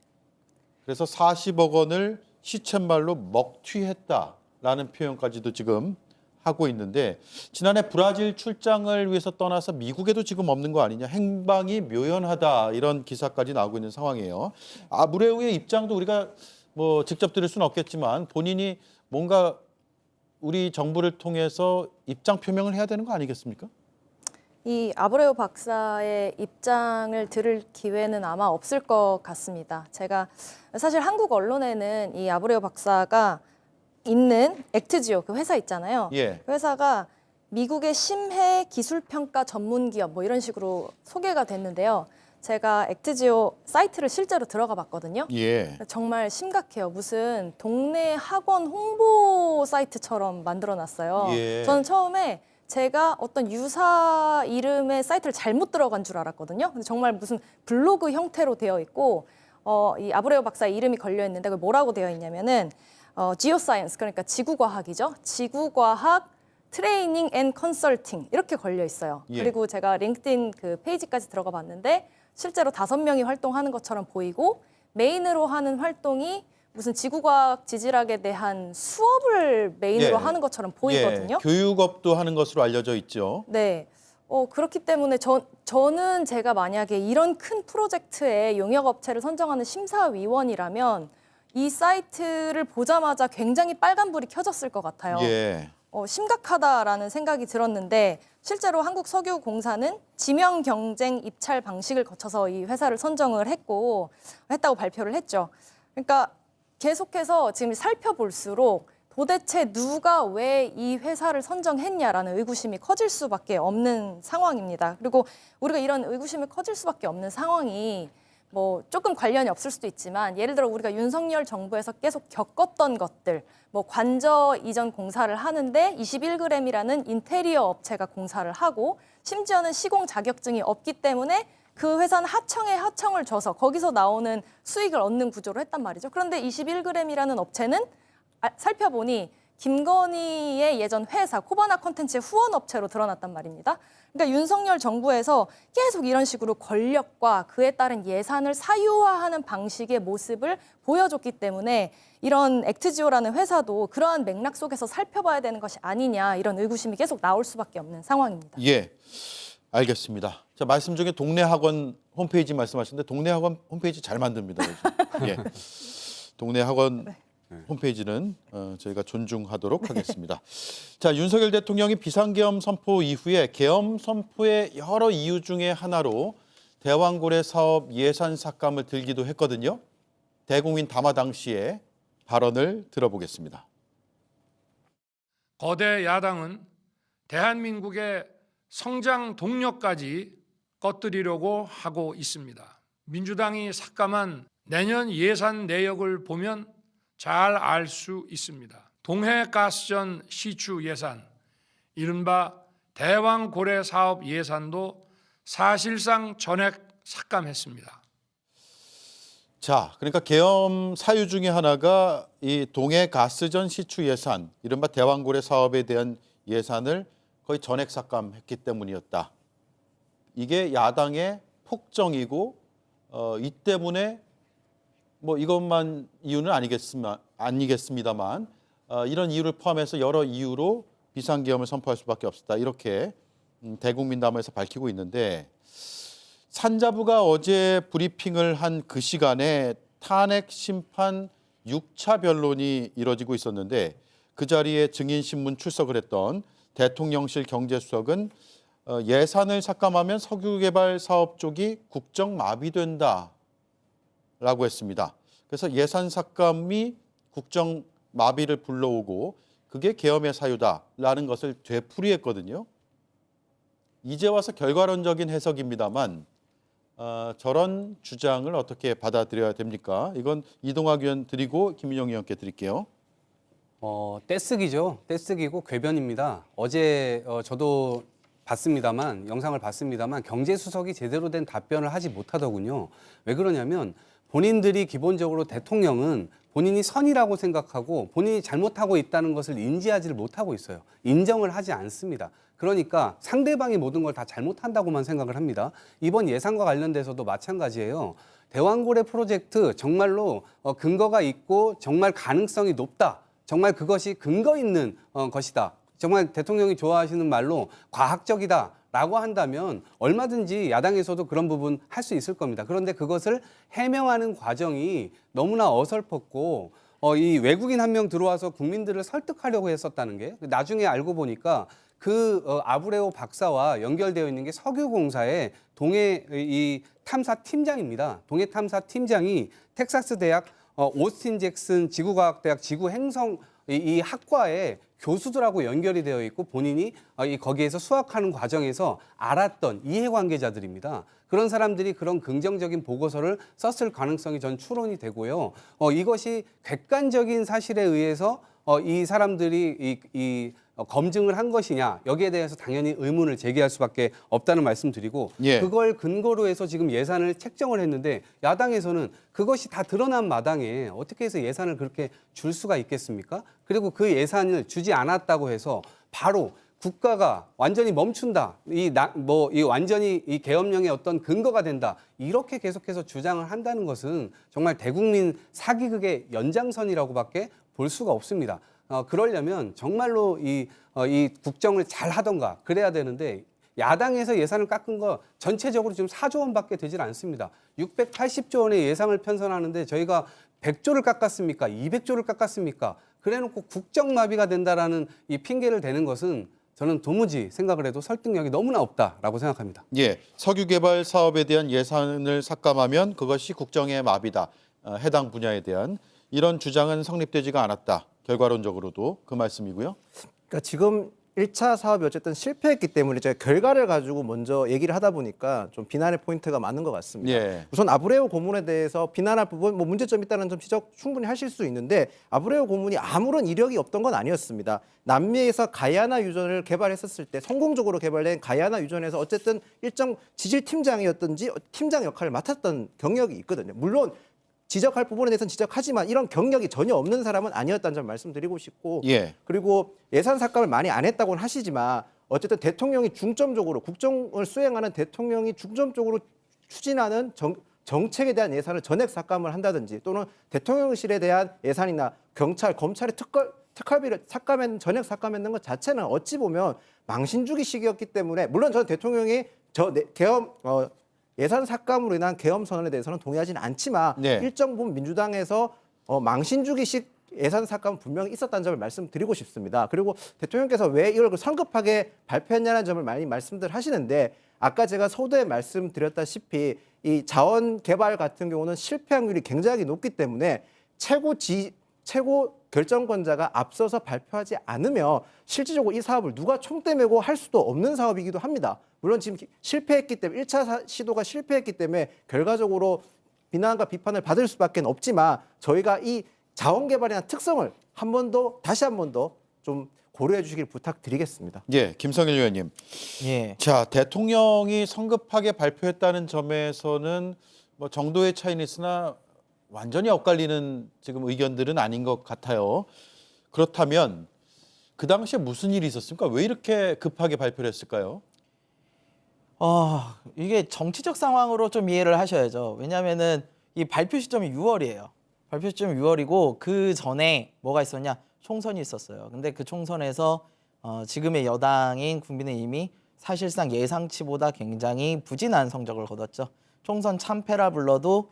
그래서 40억 원을 시쳇말로 먹튀했다라는 표현까지도 지금 하고 있는데 지난해 브라질 출장을 위해서 떠나서 미국에도 지금 없는 거 아니냐, 행방이 묘연하다 이런 기사까지 나오고 있는 상황이에요. 아브레우의 입장도 우리가 뭐 직접 들을 수는 없겠지만 본인이 뭔가 우리 정부를 통해서 입장 표명을 해야 되는 거 아니겠습니까? 이 아브레우 박사의 입장을 들을 기회는 아마 없을 것 같습니다. 제가 사실 한국 언론에는 이 아브레우 박사가 있는 액트지오 그 회사 있잖아요. 예. 그 회사가 미국의 심해 기술평가 전문 기업 뭐 이런 식으로 소개가 됐는데요. 제가 액트지오 사이트를 실제로 들어가 봤거든요. 예. 정말 심각해요. 무슨 동네 학원 홍보 사이트처럼 만들어놨어요. 예. 저는 처음에 제가 어떤 유사 이름의 사이트를 잘못 들어간 줄 알았거든요. 근데 정말 무슨 블로그 형태로 되어 있고 이 아브레우 박사의 이름이 걸려 있는데 그게 뭐라고 되어 있냐면은 지오사이언스 그러니까 지구과학이죠. 지구과학 트레이닝 앤 컨설팅 이렇게 걸려 있어요. 예. 그리고 제가 링크드인 그 페이지까지 들어가 봤는데 실제로 5명이 활동하는 것처럼 보이고 메인으로 하는 활동이 무슨 지구과학 지질학에 대한 수업을 메인으로 예. 하는 것처럼 보이거든요. 예. 교육업도 하는 것으로 알려져 있죠. 네. 그렇기 때문에 저는 제가 만약에 이런 큰 프로젝트에 용역업체를 선정하는 심사위원이라면 이 사이트를 보자마자 굉장히 빨간불이 켜졌을 것 같아요. 예. 심각하다라는 생각이 들었는데 실제로 한국석유공사는 지명 경쟁 입찰 방식을 거쳐서 이 회사를 선정을 했다고 발표를 했죠. 그러니까 계속해서 지금 살펴볼수록 도대체 누가 왜 이 회사를 선정했냐라는 의구심이 커질 수밖에 없는 상황입니다. 그리고 우리가 이런 의구심이 커질 수밖에 없는 상황이 뭐 조금 관련이 없을 수도 있지만 예를 들어 우리가 윤석열 정부에서 계속 겪었던 것들 뭐 관저 이전 공사를 하는데 21g이라는 인테리어 업체가 공사를 하고 심지어는 시공 자격증이 없기 때문에 그 회사는 하청에 하청을 줘서 거기서 나오는 수익을 얻는 구조로 했단 말이죠. 그런데 21g이라는 업체는 살펴보니 김건희의 예전 회사 코바나 콘텐츠의 후원업체로 드러났단 말입니다. 그러니까 윤석열 정부에서 계속 이런 식으로 권력과 그에 따른 예산을 사유화하는 방식의 모습을 보여줬기 때문에 이런 액트지오라는 회사도 그러한 맥락 속에서 살펴봐야 되는 것이 아니냐 이런 의구심이 계속 나올 수밖에 없는 상황입니다. 예, 알겠습니다. 자, 말씀 중에 동네 학원 홈페이지 말씀하셨는데 동네 학원 홈페이지 잘 만듭니다. 요즘. 예, 동네 학원 홈페이지는 저희가 존중하도록 하겠습니다. 자, 윤석열 대통령이 비상계엄 선포 이후에 계엄 선포의 여러 이유 중에 하나로 대왕고래 사업 예산 삭감을 들기도 했거든요. 대국민 담화 당시의 발언을 들어보겠습니다. 거대 야당은 대한민국의 성장 동력까지 꺼뜨리려고 하고 있습니다. 민주당이 삭감한 내년 예산 내역을 보면 잘 알 수 있습니다. 동해가스전 시추 예산, 이른바 대왕고래 사업 예산도 사실상 전액 삭감했습니다. 자, 그러니까 계엄 사유 중에 하나가 이 동해가스전 시추 예산, 이른바 대왕고래 사업에 대한 예산을 거의 전액 삭감했기 때문이었다. 이게 야당의 폭정이고 이 때문에 뭐 이것만 이유는 아니겠습니다만 이런 이유를 포함해서 여러 이유로 비상계엄을 선포할 수밖에 없었다. 이렇게 대국민담화에서 밝히고 있는데 산자부가 어제 브리핑을 한 그 시간에 탄핵 심판 6차 변론이 이뤄지고 있었는데 그 자리에 증인신문 출석을 했던 대통령실 경제수석은 예산을 삭감하면 석유개발 사업 쪽이 국정 마비된다라고 했습니다. 그래서 예산 삭감이 국정 마비를 불러오고 그게 계엄의 사유다라는 것을 되풀이했거든요. 이제 와서 결과론적인 해석입니다만 저런 주장을 어떻게 받아들여야 됩니까? 이건 이동학 의원 드리고 김민영 의원께 드릴게요. 떼쓰기죠. 떼쓰기고 궤변입니다. 어제 저도 봤습니다만 영상을 봤습니다만 경제수석이 제대로 된 답변을 하지 못하더군요. 왜 그러냐면 본인들이 기본적으로 대통령은 본인이 선이라고 생각하고 본인이 잘못하고 있다는 것을 인지하지를 못하고 있어요. 인정을 하지 않습니다. 그러니까 상대방이 모든 걸 다 잘못한다고만 생각을 합니다. 이번 예산과 관련돼서도 마찬가지예요. 대왕고래 프로젝트 정말로 근거가 있고 정말 가능성이 높다. 정말 그것이 근거 있는 것이다. 정말 대통령이 좋아하시는 말로 과학적이다라고 한다면 얼마든지 야당에서도 그런 부분 할 수 있을 겁니다. 그런데 그것을 해명하는 과정이 너무나 어설펐고 이 외국인 한 명 들어와서 국민들을 설득하려고 했었다는 게 나중에 알고 보니까 그 아브레오 박사와 연결되어 있는 게 석유공사의 동해 이 탐사 팀장입니다. 동해 탐사 팀장이 텍사스 대학 오스틴 잭슨 지구과학대학 지구행성 이 학과에 교수들하고 연결이 되어 있고 본인이 거기에서 수학하는 과정에서 알았던 이해관계자들입니다. 그런 사람들이 그런 긍정적인 보고서를 썼을 가능성이 전 추론이 되고요. 이것이 객관적인 사실에 의해서 이 사람들이 검증을 한 것이냐 여기에 대해서 당연히 의문을 제기할 수밖에 없다는 말씀드리고 예. 그걸 근거로 해서 지금 예산을 책정을 했는데 야당에서는 그것이 다 드러난 마당에 어떻게 해서 예산을 그렇게 줄 수가 있겠습니까? 그리고 그 예산을 주지 않았다고 해서 바로 국가가 완전히 멈춘다. 이 완전히 이 계엄령의 어떤 근거가 된다. 이렇게 계속해서 주장을 한다는 것은 정말 대국민 사기극의 연장선이라고밖에 볼 수가 없습니다. 그러려면 정말로 이 국정을 잘 하던가 그래야 되는데 야당에서 예산을 깎은 거 전체적으로 지금 4조 원밖에 되질 않습니다. 680조 원의 예상을 편성하는데 저희가 100조를 깎았습니까? 200조를 깎았습니까? 그래놓고 국정마비가 된다라는 이 핑계를 대는 것은 저는 도무지 생각을 해도 설득력이 너무나 없다라고 생각합니다. 예, 석유개발 사업에 대한 예산을 삭감하면 그것이 국정의 마비다. 해당 분야에 대한 이런 주장은 성립되지가 않았다. 결과론적으로도 그 말씀이고요. 그러니까 지금 1차 사업이 어쨌든 실패했기 때문에 제가 결과를 가지고 먼저 얘기를 하다 보니까 좀 비난의 포인트가 많은 것 같습니다. 예. 우선 아브레오 고문에 대해서 비난할 부분, 뭐 문제점이 있다는 점 지적 충분히 하실 수 있는데 아브레오 고문이 아무런 이력이 없던 건 아니었습니다. 남미에서 가야나 유전을 개발했었을 때 성공적으로 개발된 가야나 유전에서 어쨌든 일정 지질 팀장이었든지 팀장 역할을 맡았던 경력이 있거든요. 물론 지적할 부분에 대해서는 지적하지만 이런 경력이 전혀 없는 사람은 아니었다는 점 말씀드리고 싶고 예. 그리고 예산 삭감을 많이 안 했다고는 하시지만 어쨌든 대통령이 중점적으로 국정을 수행하는 대통령이 중점적으로 추진하는 정책에 대한 예산을 전액 삭감을 한다든지 또는 대통령실에 대한 예산이나 경찰, 검찰의 특활비를 전액 삭감했는 것 자체는 어찌 보면 망신주기식이었기 때문에 물론 저는 대통령이 예산 삭감으로 인한 계엄 선언에 대해서는 동의하지는 않지만 네. 일정 부분 민주당에서 망신주기식 예산 삭감은 분명히 있었다는 점을 말씀드리고 싶습니다. 그리고 대통령께서 왜 이걸 성급하게 발표했냐는 점을 많이 말씀들 하시는데 아까 제가 서두에 말씀드렸다시피 이 자원 개발 같은 경우는 실패 확률이 굉장히 높기 때문에 최고 결정권자가 앞서서 발표하지 않으면 실질적으로 이 사업을 누가 총대 메고 할 수도 없는 사업이기도 합니다. 물론 지금 실패했기 때문에 1차 시도가 실패했기 때문에 결과적으로 비난과 비판을 받을 수밖에 없지만 저희가 이 자원 개발이나 특성을 다시 한 번 더 좀 고려해 주시길 부탁드리겠습니다. 예, 김성일 의원님. 예. 자, 대통령이 성급하게 발표했다는 점에서는 뭐 정도의 차이는 있으나 완전히 엇갈리는 지금 의견들은 아닌 것 같아요. 그렇다면 그 당시에 무슨 일이 있었습니까? 왜 이렇게 급하게 발표를 했을까요? 이게 정치적 상황으로 좀 이해를 하셔야죠. 왜냐하면은 이 발표 시점이 6월이에요. 발표 시점이 6월이고 그 전에 뭐가 있었냐? 총선이 있었어요. 근데 그 총선에서 지금의 여당인 국민의힘이 사실상 예상치보다 굉장히 부진한 성적을 거뒀죠. 총선 참패라 불러도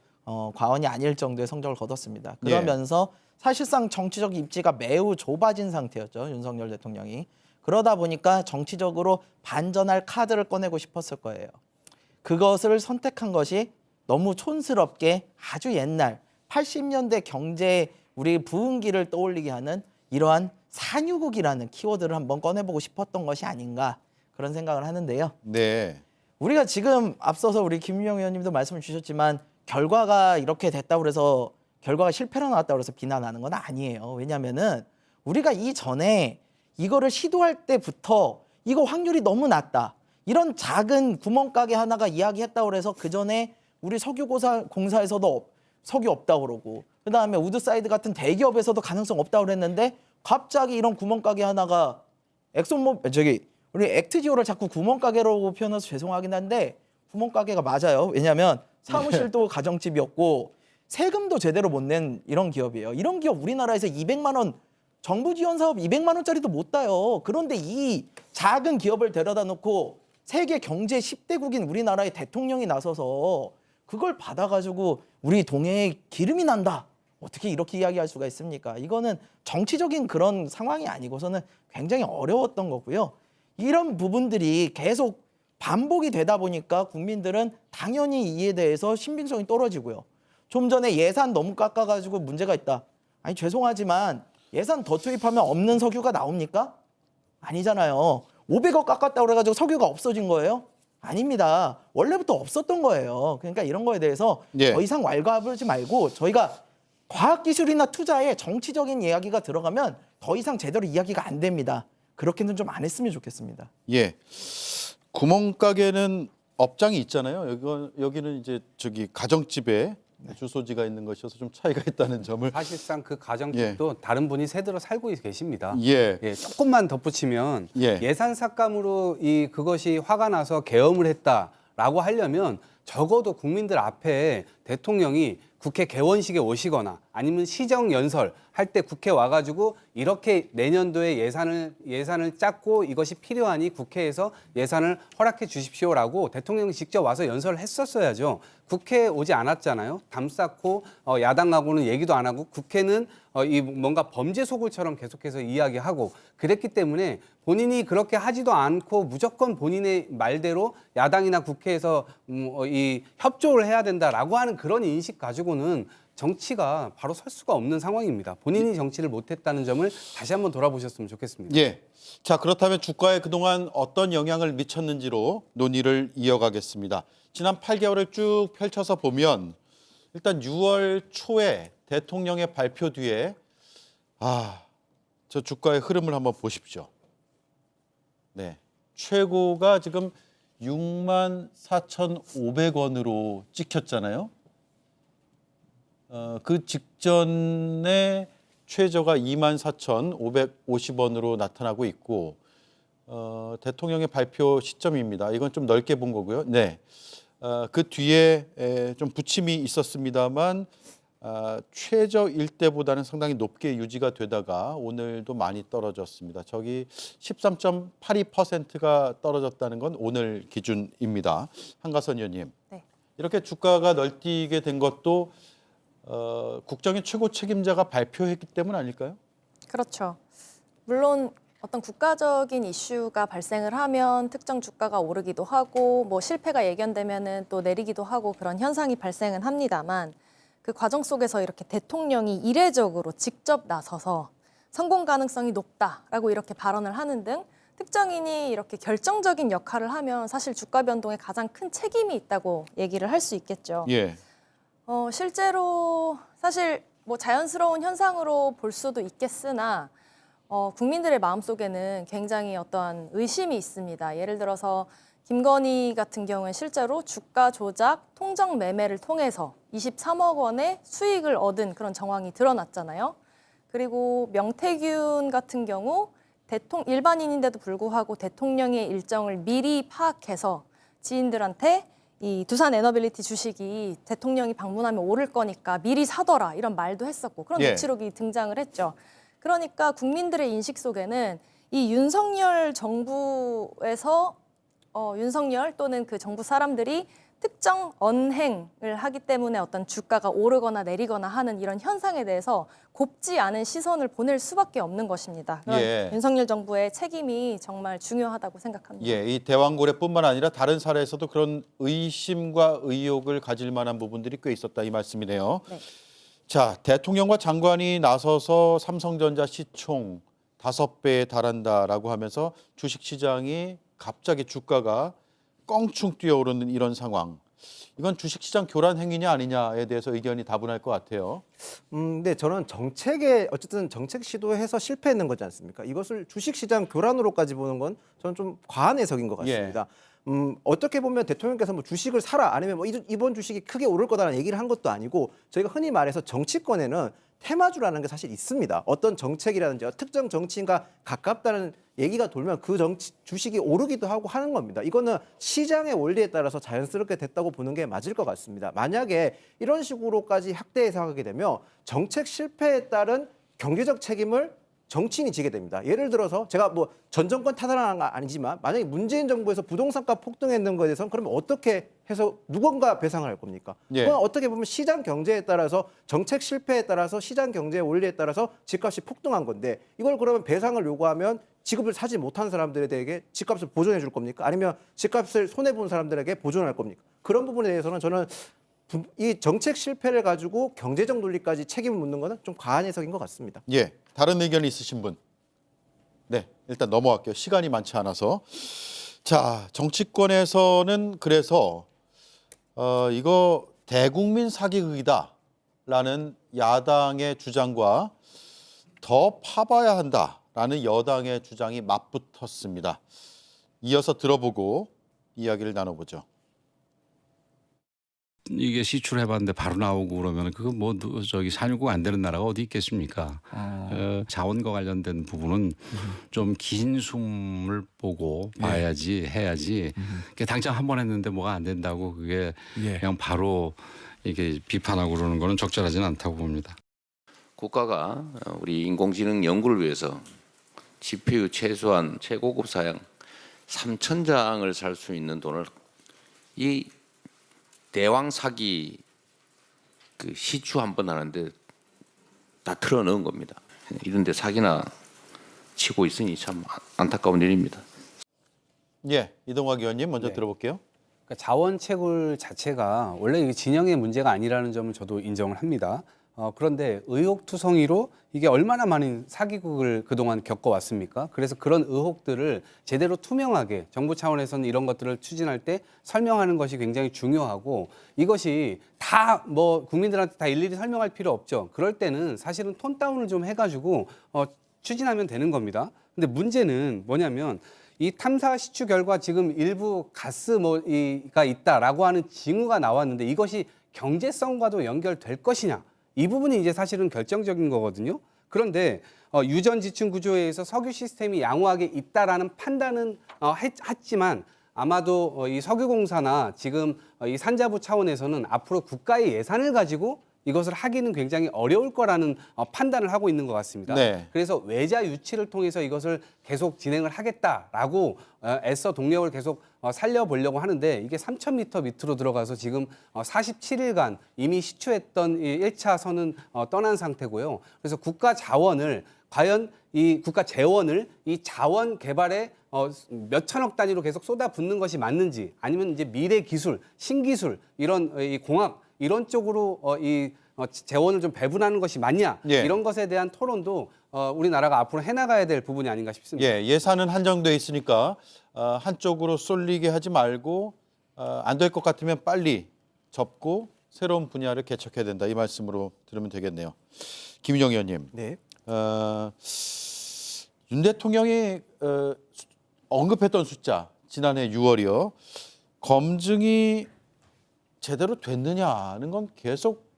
과언이 아닐 정도의 성적을 거뒀습니다. 그러면서 사실상 정치적 입지가 매우 좁아진 상태였죠. 윤석열 대통령이. 그러다 보니까 정치적으로 반전할 카드를 꺼내고 싶었을 거예요. 그것을 선택한 것이 너무 촌스럽게 아주 옛날 80년대 경제 우리 부흥기를 떠올리게 하는 이러한 산유국이라는 키워드를 한번 꺼내보고 싶었던 것이 아닌가 그런 생각을 하는데요. 네. 우리가 지금 앞서서 우리 김유영 의원님도 말씀을 주셨지만 결과가 이렇게 됐다고 해서 결과가 실패로 나왔다고 해서 비난하는 건 아니에요. 왜냐하면은 우리가 이전에 이거를 시도할 때부터 이거 확률이 너무 낮다. 이런 작은 구멍가게 하나가 이야기했다고 해서 그전에 우리 석유공사에서도 석유 없다고 그러고 그다음에 우드사이드 같은 대기업에서도 가능성 없다고 그랬는데 갑자기 이런 구멍가게 하나가 우리 액트지오를 자꾸 구멍가게라고 표현해서 죄송하긴 한데 구멍가게가 맞아요. 왜냐하면 사무실도 가정집이었고 세금도 제대로 못 낸 이런 기업이에요. 이런 기업 우리나라에서 200만 원 정부 지원 사업 200만 원짜리도 못 따요. 그런데 이 작은 기업을 데려다 놓고 세계 경제 10대국인 우리나라의 대통령이 나서서 그걸 받아가지고 우리 동해에 기름이 난다. 어떻게 이렇게 이야기할 수가 있습니까? 이거는 정치적인 그런 상황이 아니고서는 굉장히 어려웠던 거고요. 이런 부분들이 계속 반복이 되다 보니까 국민들은 당연히 이에 대해서 신빙성이 떨어지고요. 좀 전에 예산 너무 깎아가지고 문제가 있다. 아니 죄송하지만 예산 더 투입하면 없는 석유가 나옵니까? 아니잖아요. 500억 깎았다고 그래가지고 석유가 없어진 거예요? 아닙니다. 원래부터 없었던 거예요. 그러니까 이런 거에 대해서 예. 더 이상 왈가불지 말고 저희가 과학기술이나 투자에 정치적인 이야기가 들어가면 더 이상 제대로 이야기가 안 됩니다. 그렇게는 좀 안 했으면 좋겠습니다. 예. 구멍가게는 업장이 있잖아요. 여기는 이제 가정집에 주소지가 있는 것이어서 좀 차이가 있다는 점을 사실상 그 가정집도 다른 분이 새들어 살고 계십니다. 예. 조금만 덧붙이면 예산 삭감으로 그것이 화가 나서 계엄을 했다라고 하려면 적어도 국민들 앞에 대통령이 국회 개원식에 오시거나 아니면 시정 연설 할 때 국회 와가지고 이렇게 내년도에 예산을 짰고 이것이 필요하니 국회에서 예산을 허락해 주십시오라고 대통령이 직접 와서 연설을 했었어야죠. 국회에 오지 않았잖아요. 담 쌓고 야당하고는 얘기도 안 하고 국회는 뭔가 범죄 소굴처럼 계속해서 이야기하고 그랬기 때문에 본인이 그렇게 하지도 않고 무조건 본인의 말대로 야당이나 국회에서 협조를 해야 된다라고 하는 그런 인식 가지고는 정치가 바로 설 수가 없는 상황입니다. 본인이 정치를 못했다는 점을 다시 한번 돌아보셨으면 좋겠습니다. 예. 자, 그렇다면 주가에 그동안 어떤 영향을 미쳤는지로 논의를 이어가겠습니다. 지난 8개월을 쭉 펼쳐서 보면 일단 6월 초에 대통령의 발표 뒤에 저 주가의 흐름을 한번 보십시오. 네. 최고가 지금 64,500원으로 찍혔잖아요. 그 직전에 최저가 24,550원으로 나타나고 있고 대통령의 발표 시점입니다. 이건 좀 넓게 본 거고요. 네, 그 뒤에 좀 부침이 있었습니다만 최저일 때보다는 상당히 높게 유지가 되다가 오늘도 많이 떨어졌습니다. 저기 13.82%가 떨어졌다는 건 오늘 기준입니다. 한가선 의원님, 네. 이렇게 주가가 널뛰게 된 것도 국정의 최고 책임자가 발표했기 때문 아닐까요? 그렇죠. 물론 어떤 국가적인 이슈가 발생을 하면 특정 주가가 오르기도 하고 뭐 실패가 예견되면은 또 내리기도 하고 그런 현상이 발생은 합니다만 그 과정 속에서 이렇게 대통령이 이례적으로 직접 나서서 성공 가능성이 높다라고 이렇게 발언을 하는 등 특정인이 이렇게 결정적인 역할을 하면 사실 주가 변동에 가장 큰 책임이 있다고 얘기를 할 수 있겠죠. 예. 실제로 사실 뭐 자연스러운 현상으로 볼 수도 있겠으나 국민들의 마음속에는 굉장히 어떠한 의심이 있습니다. 예를 들어서 김건희 같은 경우에 실제로 주가 조작, 통정 매매를 통해서 23억 원의 수익을 얻은 그런 정황이 드러났잖아요. 그리고 명태균 같은 경우 일반인인데도 불구하고 대통령의 일정을 미리 파악해서 지인들한테 이 두산 에너빌리티 주식이 대통령이 방문하면 오를 거니까 미리 사더라 이런 말도 했었고 그런 예. 녹취록이 등장을 했죠. 그러니까 국민들의 인식 속에는 이 윤석열 정부에서 윤석열 또는 그 정부 사람들이 특정 언행을 하기 때문에 어떤 주가가 오르거나 내리거나 하는 이런 현상에 대해서 곱지 않은 시선을 보낼 수밖에 없는 것입니다. 그런 예. 윤석열 정부의 책임이 정말 중요하다고 생각합니다. 예, 이 대왕고래뿐만 아니라 다른 사례에서도 그런 의심과 의혹을 가질 만한 부분들이 꽤 있었다 이 말씀이네요. 네. 자, 대통령과 장관이 나서서 삼성전자 시총 5배에 달한다라고 하면서 주식시장이 갑자기 주가가 껑충 뛰어오르는 이런 상황. 이건 주식시장 교란 행위냐 아니냐에 대해서 의견이 다분할 것 같아요. 근데 저는 정책에 어쨌든 정책 시도해서 실패했는 거지 않습니까? 이것을 주식시장 교란으로까지 보는 건 저는 좀 과한 해석인 것 같습니다. 어떻게 보면 대통령께서 뭐 주식을 사라 아니면 뭐 이번 주식이 크게 오를 거다라는 얘기를 한 것도 아니고 저희가 흔히 말해서 정치권에는 테마주라는 게 사실 있습니다. 어떤 정책이라든지 특정 정치인과 가깝다는 얘기가 돌면 그 주식이 오르기도 하고 하는 겁니다. 이거는 시장의 원리에 따라서 자연스럽게 됐다고 보는 게 맞을 것 같습니다. 만약에 이런 식으로까지 확대 해석하게 되면 정책 실패에 따른 경제적 책임을 정치인이 지게 됩니다. 예를 들어서 제가 뭐 전 정권 탓하는 건 아니지만 만약에 문재인 정부에서 부동산가 폭등했는 것에 대해서는 그러면 어떻게 해서 누군가 배상을 할 겁니까? 예. 그건 어떻게 보면 시장 경제에 따라서 정책 실패에 따라서 시장 경제의 원리에 따라서 집값이 폭등한 건데 이걸 그러면 배상을 요구하면 지급을 사지 못한 사람들에게 집값을 보존해 줄 겁니까? 아니면 집값을 손해 본 사람들에게 보존할 겁니까? 그런 부분에 대해서는 저는 이 정책 실패를 가지고 경제적 논리까지 책임을 묻는 것은 좀 과한 해석인 것 같습니다. 예, 다른 의견이 있으신 분? 네, 일단 넘어갈게요. 시간이 많지 않아서. 자, 정치권에서는 그래서 이거 대국민 사기극이다라는 야당의 주장과 더 파봐야 한다라는 여당의 주장이 맞붙었습니다. 이어서 들어보고 이야기를 나눠보죠. 이게 시출해봤는데 바로 나오고 그러면 그거 뭐 저기 산유국 안 되는 나라가 어디 있겠습니까? 자원과 관련된 부분은 좀 긴 숨을 보고 봐야지 해야지. 당장 한 번 했는데 뭐가 안 된다고 그게 그냥 바로 이게 비판하고 그러는 거는 적절하지는 않다고 봅니다. 국가가 우리 인공지능 연구를 위해서 GPU 최소한 최고급 사양 3,000장을 살 수 있는 돈을 이 대왕 사기 그 시추 한 번 하는데 다 틀어넣은 겁니다. 이런데 사기나 치고 있으니 참 안타까운 일입니다. 예, 이동학 의원님 먼저 네. 들어볼게요. 그러니까 자원 채굴 자체가 원래 이게 진영의 문제가 아니라는 점을 저도 인정을 합니다. 그런데 의혹투성이로 이게 얼마나 많은 사기극을 그동안 겪어왔습니까? 그래서 그런 의혹들을 제대로 투명하게 정부 차원에서는 이런 것들을 추진할 때 설명하는 것이 굉장히 중요하고 이것이 다 뭐 국민들한테 다 일일이 설명할 필요 없죠. 그럴 때는 사실은 톤 다운을 좀 해가지고 추진하면 되는 겁니다. 근데 문제는 뭐냐면 이 탐사 시추 결과 지금 일부 가스 가 있다라고 하는 징후가 나왔는데 이것이 경제성과도 연결될 것이냐 이 부분이 이제 사실은 결정적인 거거든요. 그런데 유전 지층 구조에 의해서 석유 시스템이 양호하게 있다라는 판단은 했지만 아마도 이 석유공사나 지금 이 산자부 차원에서는 앞으로 국가의 예산을 가지고 이것을 하기는 굉장히 어려울 거라는 판단을 하고 있는 것 같습니다. 네. 그래서 외자 유치를 통해서 이것을 계속 진행을 하겠다라고 애써 동력을 계속 살려보려고 하는데 이게 3,000m 밑으로 들어가서 지금 47일간 이미 시추했던 이 1차 선은 떠난 상태고요. 그래서 국가 자원을 과연 이 국가 재원을 이 자원 개발에 몇 천억 단위로 계속 쏟아붓는 것이 맞는지 아니면 이제 미래 기술, 신기술 이런 이 공학 이런 쪽으로 재원을 좀 배분하는 것이 맞냐 예. 이런 것에 대한 토론도 우리나라가 앞으로 해나가야 될 부분이 아닌가 싶습니다. 예, 예산은 한정돼 있으니까 한쪽으로 쏠리게 하지 말고 안 될 것 같으면 빨리 접고 새로운 분야를 개척해야 된다. 이 말씀으로 들으면 되겠네요. 김인영 의원님, 네. 윤 대통령이 언급했던 숫자 지난해 6월이요. 검증이 제대로 됐느냐는 건 계속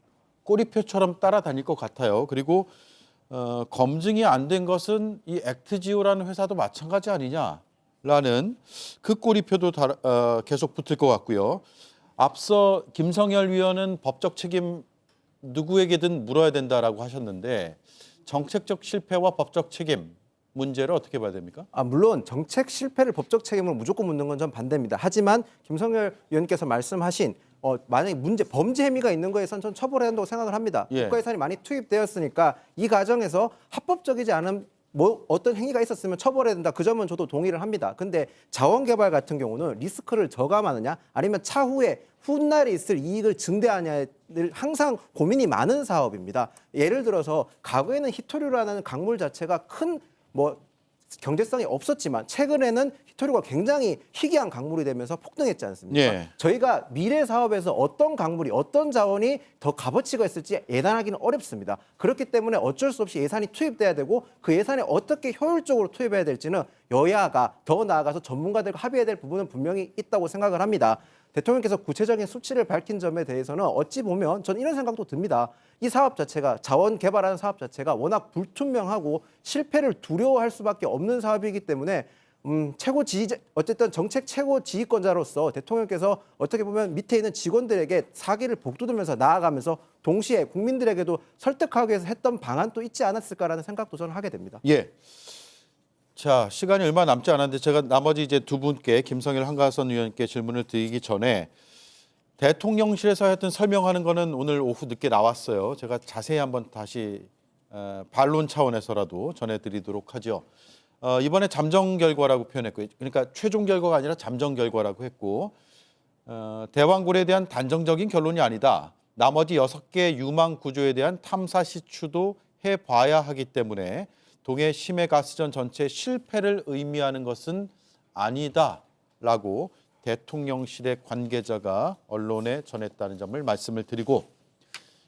꼬리표처럼 따라다닐 것 같아요. 그리고 검증이 안 된 것은 이 액트지오라는 회사도 마찬가지 아니냐라는 그 꼬리표도 계속 붙을 것 같고요. 앞서 김성열 위원은 법적 책임 누구에게든 물어야 된다라고 하셨는데 정책적 실패와 법적 책임 문제를 어떻게 봐야 됩니까? 물론 정책 실패를 법적 책임으로 무조건 묻는 건 전 반대입니다. 하지만 김성열 의원께서 말씀하신 만약에 범죄 혐의가 있는 거에선 전 처벌해야 한다고 생각을 합니다. 예. 국가 예산이 많이 투입되었으니까 이 과정에서 합법적이지 않은 어떤 행위가 있었으면 처벌해야 된다. 그 점은 저도 동의를 합니다. 근데 자원 개발 같은 경우는 리스크를 저감하느냐 아니면 차후에 훗날에 있을 이익을 증대하냐를 항상 고민이 많은 사업입니다. 예를 들어서 과거에는 히토류라는 강물 자체가 큰 경제성이 없었지만 최근에는 히토류가 굉장히 희귀한 강물이 되면서 폭등했지 않습니까? 예. 저희가 미래 사업에서 어떤 강물이 어떤 자원이 더 값어치가 있을지 예단하기는 어렵습니다. 그렇기 때문에 어쩔 수 없이 예산이 투입돼야 되고 그 예산에 어떻게 효율적으로 투입해야 될지는 여야가 더 나아가서 전문가들과 합의해야 될 부분은 분명히 있다고 생각을 합니다. 대통령께서 구체적인 수치를 밝힌 점에 대해서는 어찌 보면 전 이런 생각도 듭니다. 이 사업 자체가 자원 개발하는 사업 자체가 워낙 불투명하고 실패를 두려워할 수밖에 없는 사업이기 때문에 어쨌든 정책 최고 지휘권자로서 대통령께서 어떻게 보면 밑에 있는 직원들에게 사기를 복두들면서 나아가면서 동시에 국민들에게도 설득하기 위해서 했던 방안도 있지 않았을까라는 생각도 저는 하게 됩니다. 예. 자, 시간이 얼마 남지 않았는데 제가 나머지 이제 두 분께 김성일 한가선 의원께 질문을 드리기 전에 대통령실에서 하여튼 설명하는 거는 오늘 오후 늦게 나왔어요. 제가 자세히 한번 다시 반론 차원에서라도 전해드리도록 하죠. 이번에 잠정 결과라고 표현했고, 그러니까 최종 결과가 아니라 잠정 결과라고 했고, 대왕굴에 대한 단정적인 결론이 아니다. 나머지 6개 유망 구조에 대한 탐사 시추도 해봐야 하기 때문에 동해 심해 가스전 전체 실패를 의미하는 것은 아니다라고 대통령실의 관계자가 언론에 전했다는 점을 말씀을 드리고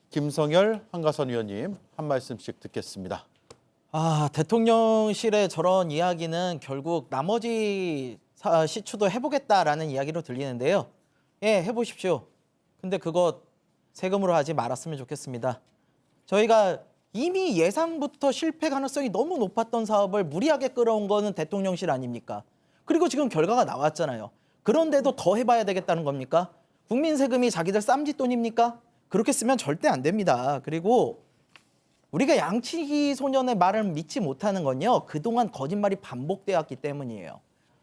김성열 한가선 의원님 한 말씀씩 듣겠습니다. 대통령실의 저런 이야기는 결국 나머지 시추도 해보겠다라는 이야기로 들리는데요. 예, 해보십시오. 근데 그거 세금으로 하지 말았으면 좋겠습니다. 저희가 이미 예상부터 실패 가능성이 너무 높았던 사업을 무리하게 끌어온 거는 대통령실 아닙니까? 그리고 지금 결과가 나왔잖아요. 그런데도 더 해봐야 되겠다는 겁니까? 국민 세금이 자기들 쌈짓돈입니까? 그렇게 쓰면 절대 안 됩니다. 그리고 우리가 양치기 소년의 말을 믿지 못하는 건요. 그동안 거짓말이 반복되었기 때문이에요.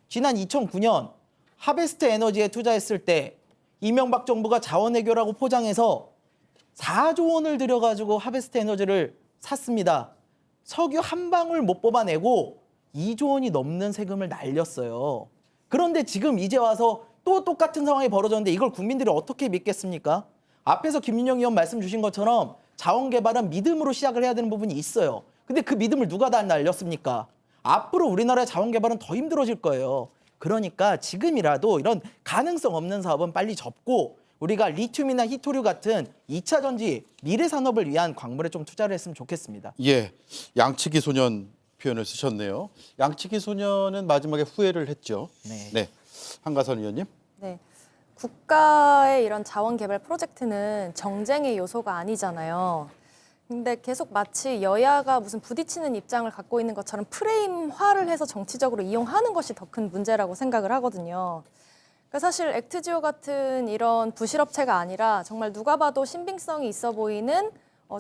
지난 2009년 하베스트 에너지에 투자했을 때 이명박 정부가 자원외교라고 포장해서 4조 원을 들여가지고 하베스트 에너지를 샀습니다. 석유 한 방울 못 뽑아내고 2조 원이 넘는 세금을 날렸어요. 그런데 지금 이제 와서 또 똑같은 상황이 벌어졌는데 이걸 국민들이 어떻게 믿겠습니까? 앞에서 김윤영 의원 말씀 주신 것처럼 자원 개발은 믿음으로 시작을 해야 되는 부분이 있어요. 근데 그 믿음을 누가 다 날렸습니까? 앞으로 우리나라의 자원 개발은 더 힘들어질 거예요. 그러니까 지금이라도 이런 가능성 없는 사업은 빨리 접고 우리가 리튬이나 히토류 같은 2차 전지 미래 산업을 위한 광물에 좀 투자를 했으면 좋겠습니다. 예, 양치기 소년 표현을 쓰셨네요. 양치기 소년은 마지막에 후회를 했죠. 네, 한가선 의원님. 네. 국가의 이런 자원 개발 프로젝트는 정쟁의 요소가 아니잖아요. 근데 계속 마치 여야가 무슨 부딪히는 입장을 갖고 있는 것처럼 프레임화를 해서 정치적으로 이용하는 것이 더 큰 문제라고 생각을 하거든요. 그러니까 사실 액트지오 같은 이런 부실업체가 아니라 정말 누가 봐도 신빙성이 있어 보이는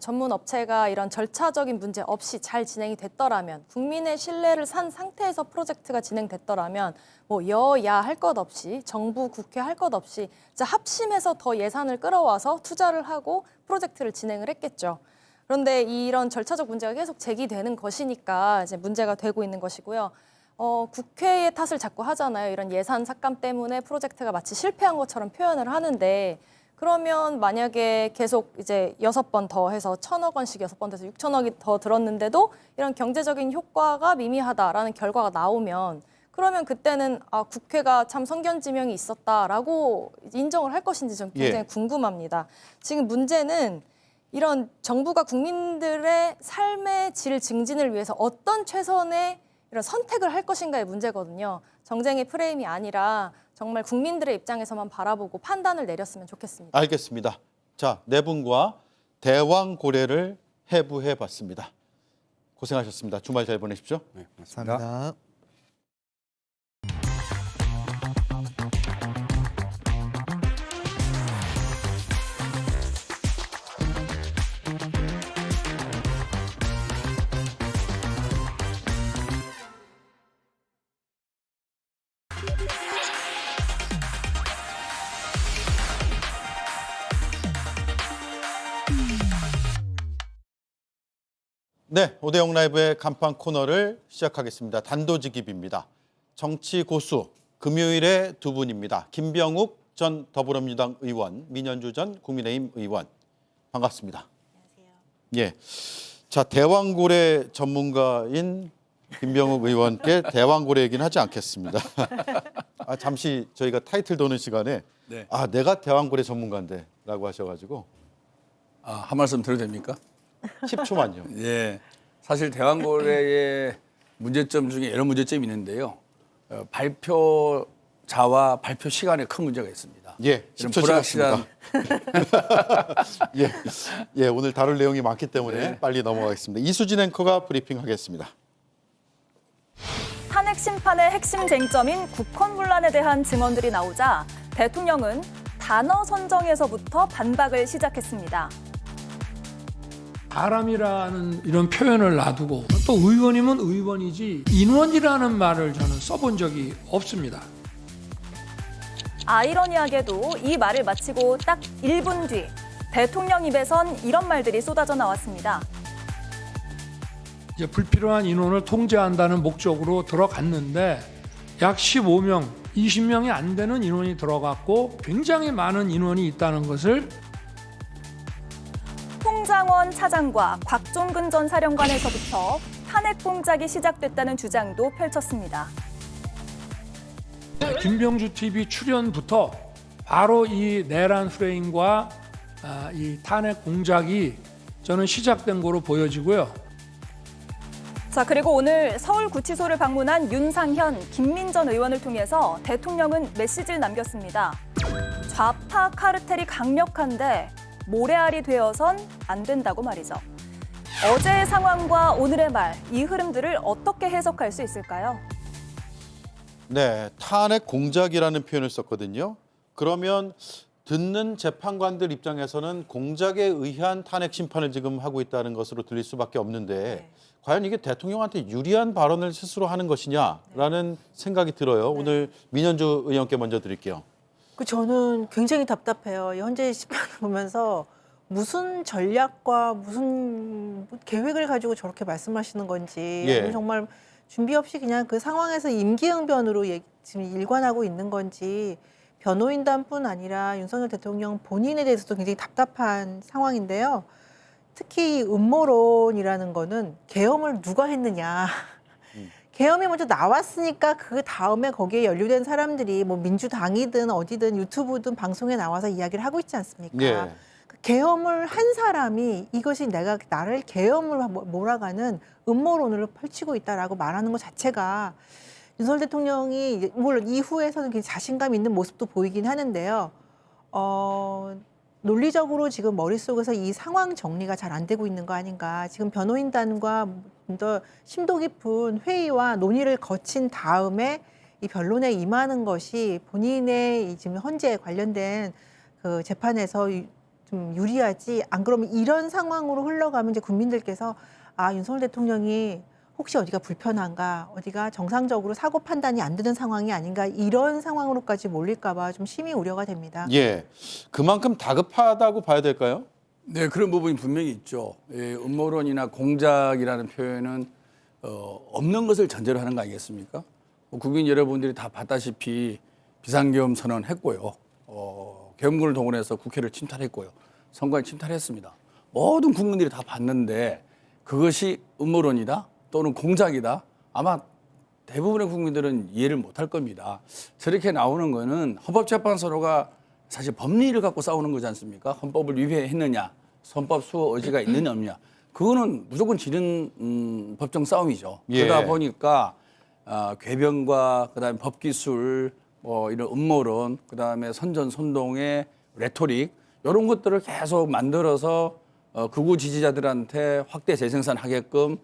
전문 업체가 이런 절차적인 문제 없이 잘 진행이 됐더라면, 국민의 신뢰를 산 상태에서 프로젝트가 진행됐더라면 뭐 여야 할 것 없이, 정부, 국회 할 것 없이 진짜 합심해서 더 예산을 끌어와서 투자를 하고 프로젝트를 진행을 했겠죠. 그런데 이런 절차적 문제가 계속 제기되는 것이니까 이제 문제가 되고 있는 것이고요. 국회의 탓을 자꾸 하잖아요. 이런 예산 삭감 때문에 프로젝트가 마치 실패한 것처럼 표현을 하는데, 그러면 만약에 계속 이제 6번 더 해서 1,000억 원씩 6번 돼서 6,000억이 더 들었는데도 이런 경제적인 효과가 미미하다라는 결과가 나오면, 그러면 그때는 국회가 참 성견지명이 있었다라고 인정을 할 것인지 좀 굉장히 궁금합니다. 지금 문제는 이런 정부가 국민들의 삶의 질 증진을 위해서 어떤 최선의 이런 선택을 할 것인가의 문제거든요. 정쟁의 프레임이 아니라 정말 국민들의 입장에서만 바라보고 판단을 내렸으면 좋겠습니다. 알겠습니다. 자, 네 분과 대왕고래를 해부해봤습니다. 고생하셨습니다. 주말 잘 보내십시오. 네, 맞습니다. 감사합니다. 네, 오대영 라이브의 간판 코너를 시작하겠습니다. 단도직입입니다. 정치 고수, 금요일에 두 분입니다. 김병욱 전 더불어민주당 의원, 민현주 전 국민의힘 의원. 반갑습니다. 안녕하세요. 예, 자, 대왕고래 전문가인 김병욱 의원께 대왕고래 얘기는 하지 않겠습니다. 잠시 저희가 타이틀 도는 시간에 네. 내가 대왕고래 전문가인데 라고 하셔가지고 한 말씀 드려도 됩니까? 10초만요. 예. 사실 대왕고래의 문제점 중에 여러 문제점이 있는데요. 발표자와 발표 시간에 큰 문제가 있습니다. 예, 이런 10초 불확실한 예, 오늘 다룰 내용이 많기 때문에 네. 빨리 넘어가겠습니다. 이수진 앵커가 브리핑하겠습니다. 탄핵 심판의 핵심 쟁점인 국헌문란에 대한 증언들이 나오자 대통령은 단어 선정에서부터 반박을 시작했습니다. 사람이라는 이런 표현을 놔두고 또 의원이면 의원이지 인원이라는 말을 저는 써본 적이 없습니다. 아이러니하게도 이 말을 마치고 딱 1분 뒤 대통령 입에선 이런 말들이 쏟아져 나왔습니다. 이제 불필요한 인원을 통제한다는 목적으로 들어갔는데 약 15명, 20명이 안 되는 인원이 들어갔고 굉장히 많은 인원이 있다는 것을 홍장원 차장과 곽종근 전 사령관에서부터 탄핵 공작이 시작됐다는 주장도 펼쳤습니다. 김병주 TV 출연부터 바로 이 내란 프레임과 이 탄핵 공작이 저는 시작된 거로 보여지고요. 자, 그리고 오늘 서울구치소를 방문한 윤상현, 김민전 의원을 통해서 대통령은 메시지를 남겼습니다. 좌파 카르텔이 강력한데 모래알이 되어선 안 된다고 말이죠. 어제의 상황과 오늘의 말, 이 흐름들을 어떻게 해석할 수 있을까요? 네, 탄핵 공작이라는 표현을 썼거든요. 그러면 듣는 재판관들 입장에서는 공작에 의한 탄핵 심판을 지금 하고 있다는 것으로 들릴 수밖에 없는데 과연 이게 대통령한테 유리한 발언을 스스로 하는 것이냐라는 생각이 들어요. 오늘 민현주 의원께 먼저 드릴게요. 저는 굉장히 답답해요. 현재 심판을 보면서 무슨 전략과 무슨 계획을 가지고 저렇게 말씀하시는 건지 아니면 정말 준비 없이 그냥 그 상황에서 임기응변으로 지금 일관하고 있는 건지 변호인단뿐 아니라 윤석열 대통령 본인에 대해서도 굉장히 답답한 상황인데요. 특히 음모론이라는 거는 계엄을 누가 했느냐. 계엄이 먼저 나왔으니까 그 다음에 거기에 연루된 사람들이 뭐 민주당이든 어디든 유튜브든 방송에 나와서 이야기를 하고 있지 않습니까? 예. 계엄을 한 사람이 이것이 내가 나를 계엄을 몰아가는 음모론을 펼치고 있다라고 말하는 것 자체가 윤석열 대통령이 물론 이후에서는 자신감 있는 모습도 보이긴 하는데요. 논리적으로 지금 머릿속에서 이 상황 정리가 잘 안 되고 있는 거 아닌가. 지금 변호인단과 좀 더 심도 깊은 회의와 논의를 거친 다음에 이 변론에 임하는 것이 본인의 이 지금 헌재 관련된 그 재판에서 좀 유리하지. 안 그러면 이런 상황으로 흘러가면 이제 국민들께서 아, 윤석열 대통령이 혹시 어디가 불편한가, 어디가 정상적으로 사고 판단이 안 되는 상황이 아닌가, 이런 상황으로까지 몰릴까 봐 좀 심히 우려가 됩니다. 예, 그만큼 다급하다고 봐야 될까요? 네, 그런 부분이 분명히 있죠. 예, 음모론이나 공작이라는 표현은 없는 것을 전제로 하는 거 아니겠습니까? 국민 여러분들이 다 봤다시피 비상계엄 선언했고요. 계엄군을 동원해서 국회를 침탈했고요. 선관위 침탈했습니다. 모든 국민들이 다 봤는데 그것이 음모론이다 또는 공작이다, 아마 대부분의 국민들은 이해를 못할 겁니다. 저렇게 나오는 거는 헌법재판소가 사실 법리를 갖고 싸우는 거지 않습니까? 헌법을 위배했느냐, 헌법 수호 의지가 있느냐 없느냐, 그거는 무조건 지는 법정 싸움이죠. 예. 그러다 보니까 궤변과 그다음에 법기술, 뭐 이런 음모론, 그다음에 선전선동의 레토릭, 이런 것들을 계속 만들어서 극우 지지자들한테 확대 재생산하게끔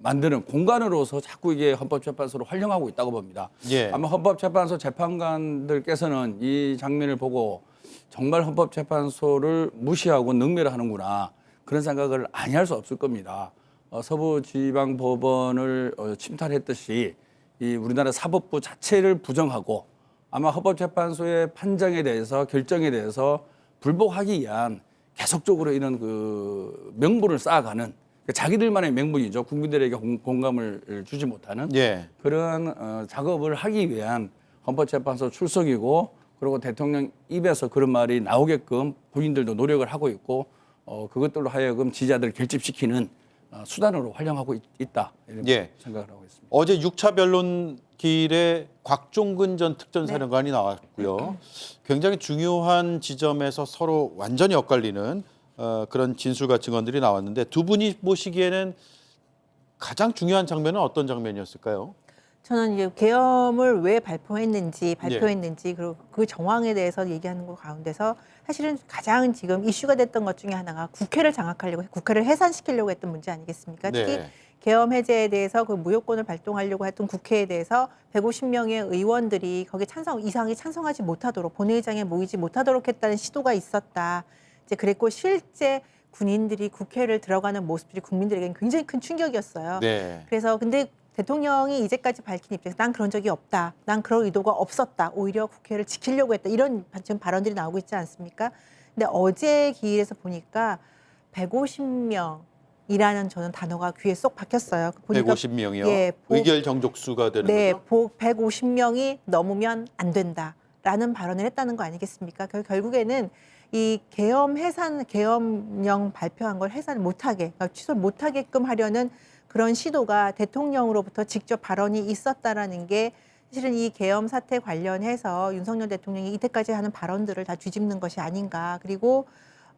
만드는 공간으로서 자꾸 이게 헌법재판소를 활용하고 있다고 봅니다. 예. 아마 헌법재판소 재판관들께서는 이 장면을 보고 정말 헌법재판소를 무시하고 능멸을 하는구나, 그런 생각을 아니할 수 없을 겁니다. 서부지방법원을 침탈했듯이 이 우리나라 사법부 자체를 부정하고 아마 헌법재판소의 판정에 대해서, 결정에 대해서 불복하기 위한 계속적으로 이런 그 명분을 쌓아가는, 자기들만의 명분이죠. 국민들에게 공감을 주지 못하는 예. 그런 작업을 하기 위한 헌법재판소 출석이고, 그리고 대통령 입에서 그런 말이 나오게끔 본인들도 노력을 하고 있고, 그것들로 하여금 지지자들을 결집시키는 수단으로 활용하고 있다, 이렇게 예. 생각을 하고 있습니다. 어제 6차 변론길에 곽종근 전 특전사령관이 나왔고요. 굉장히 중요한 지점에서 서로 완전히 엇갈리는 그런 진술과 증언들이 나왔는데, 두 분이 보시기에는 가장 중요한 장면은 어떤 장면이었을까요? 저는 이제 계엄을 왜 발표했는지 그리고 그 정황에 대해서 얘기하는 것 가운데서 사실은 가장 지금 이슈가 됐던 것 중에 하나가 국회를 장악하려고, 국회를 해산시키려고 했던 문제 아니겠습니까? 네. 특히 계엄 해제에 대해서 그 무효권을 발동하려고 했던 국회에 대해서 150명의 의원들이 거기에 이상이 찬성하지 못하도록, 본회의장에 모이지 못하도록 했다는 시도가 있었다. 이제 그랬고, 실제 군인들이 국회를 들어가는 모습들이 국민들에게는 굉장히 큰 충격이었어요. 네. 그래서 근데 대통령이 이제까지 밝힌 입장에서 난 그런 적이 없다, 난 그런 의도가 없었다, 오히려 국회를 지키려고 했다, 이런 지금 발언들이 나오고 있지 않습니까? 근데 어제 기일에서 보니까 150명이라는 저는 단어가 귀에 쏙 박혔어요. 보니까 150명이요? 예, 의결 정족수가 되는 네, 거죠? 150명이 넘으면 안 된다라는 발언을 했다는 거 아니겠습니까? 결국에는 이 계엄령 발표한 걸 해산 못하게, 그러니까 취소를 못하게끔 하려는 그런 시도가 대통령으로부터 직접 발언이 있었다라는 게 사실은 이 계엄 사태 관련해서 윤석열 대통령이 이때까지 하는 발언들을 다 뒤집는 것이 아닌가. 그리고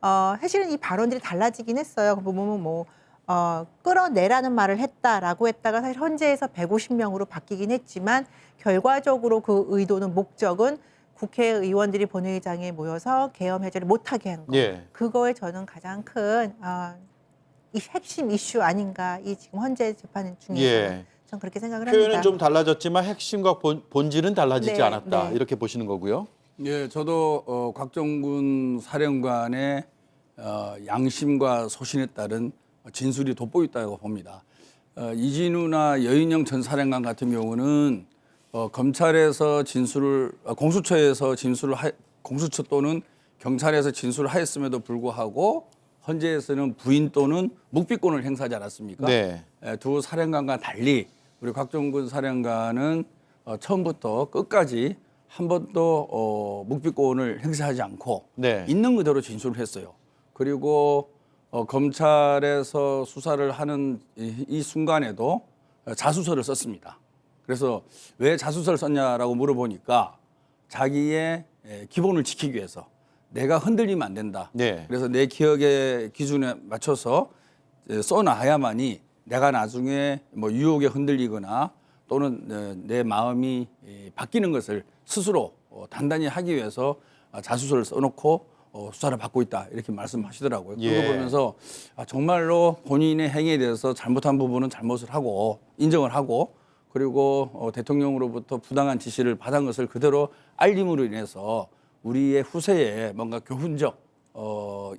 사실은 이 발언들이 달라지긴 했어요. 보면 끌어내라는 말을 했다라고 했다가 사실 헌재에서 150명으로 바뀌긴 했지만, 결과적으로 그 의도는, 목적은 국회의원들이 본회의장에 모여서 계엄 해제를 못하게 한 거. 예. 그거에 저는 가장 큰 이 핵심 이슈 아닌가, 이 지금 헌재 재판 중에서 예. 저는 그렇게 생각을 표현은 합니다. 좀 달라졌지만 핵심과 본질은 달라지지 네, 않았다, 네. 이렇게 보시는 거고요. 예, 저도 곽종근 사령관의 양심과 소신에 따른 진술이 돋보였다고 봅니다. 이진우나 여인영 전 사령관 같은 경우는 검찰에서 진술을, 공수처에서 진술을 공수처 또는 경찰에서 진술을 하였음에도 불구하고 헌재에서는 부인 또는 묵비권을 행사하지 않았습니까? 네. 두 사령관과 달리 우리 곽종근 사령관은 처음부터 끝까지 한 번도 묵비권을 행사하지 않고 네. 있는 그대로 진술을 했어요. 그리고 검찰에서 수사를 하는 이 순간에도 자수서를 썼습니다. 그래서 왜 자수서를 썼냐라고 물어보니까 자기의 기본을 지키기 위해서, 내가 흔들리면 안 된다. 네. 그래서 내 기억의 기준에 맞춰서 써놔야만이 내가 나중에 뭐 유혹에 흔들리거나 또는 내 마음이 바뀌는 것을 스스로 단단히 하기 위해서 자수서를 써놓고 수사를 받고 있다 이렇게 말씀하시더라고요. 예. 그거 보면서 정말로 본인의 행위에 대해서 잘못한 부분은 잘못을 하고 인정을 하고 그리고 대통령으로부터 부당한 지시를 받은 것을 그대로 알림으로 인해서 우리의 후세에 뭔가 교훈적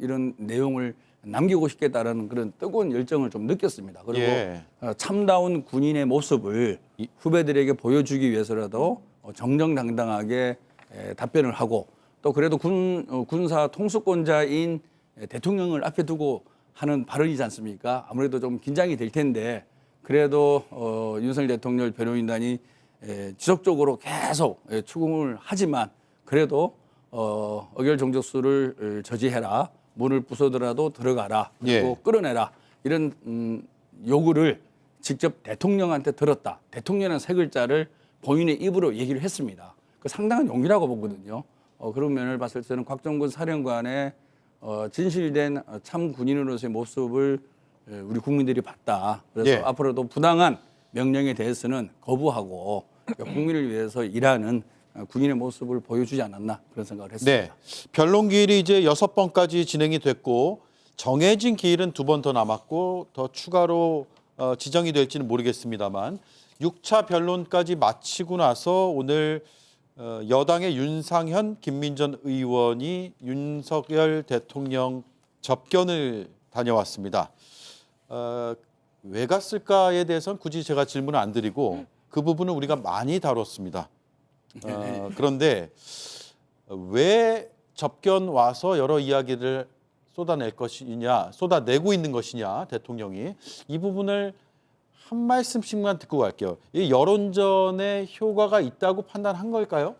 이런 내용을 남기고 싶겠다라는 그런 뜨거운 열정을 좀 느꼈습니다. 그리고 예. 참다운 군인의 모습을 후배들에게 보여주기 위해서라도 정정당당하게 답변을 하고 또 그래도 군사 통수권자인 대통령을 앞에 두고 하는 발언이지 않습니까? 아무래도 좀 긴장이 될 텐데 그래도 윤석열 대통령 변호인단이 지속적으로 계속 추궁을 하지만 그래도 의결정족수를 저지해라. 문을 부숴더라도 들어가라. 그리고 예. 끌어내라. 이런 요구를 직접 대통령한테 들었다. 대통령이라는 세 글자를 본인의 입으로 얘기를 했습니다. 그 상당한 용기라고 보거든요. 그런 면을 봤을 때는 곽정근 사령관의 진실된 참 군인으로서의 모습을 우리 국민들이 봤다. 그래서 예. 앞으로도 부당한 명령에 대해서는 거부하고 국민을 위해서 일하는 군인의 모습을 보여주지 않았나 그런 생각을 했습니다. 네. 변론 기일이 이제 6번까지 진행이 됐고 정해진 기일은 2번 더 남았고 더 추가로 지정이 될지는 모르겠습니다만 6차 변론까지 마치고 나서 오늘 여당의 윤상현, 김민전 의원이 윤석열 대통령 접견을 다녀왔습니다. 왜 갔을까에 대해서는 굳이 제가 질문을 안 드리고 그 부분은 우리가 많이 다뤘습니다. 그런데 왜 접견 와서 여러 이야기를 쏟아내고 있는 것이냐, 대통령이 이 부분을 한 말씀씩만 듣고 갈게요. 이 여론전에 효과가 있다고 판단한 걸까요?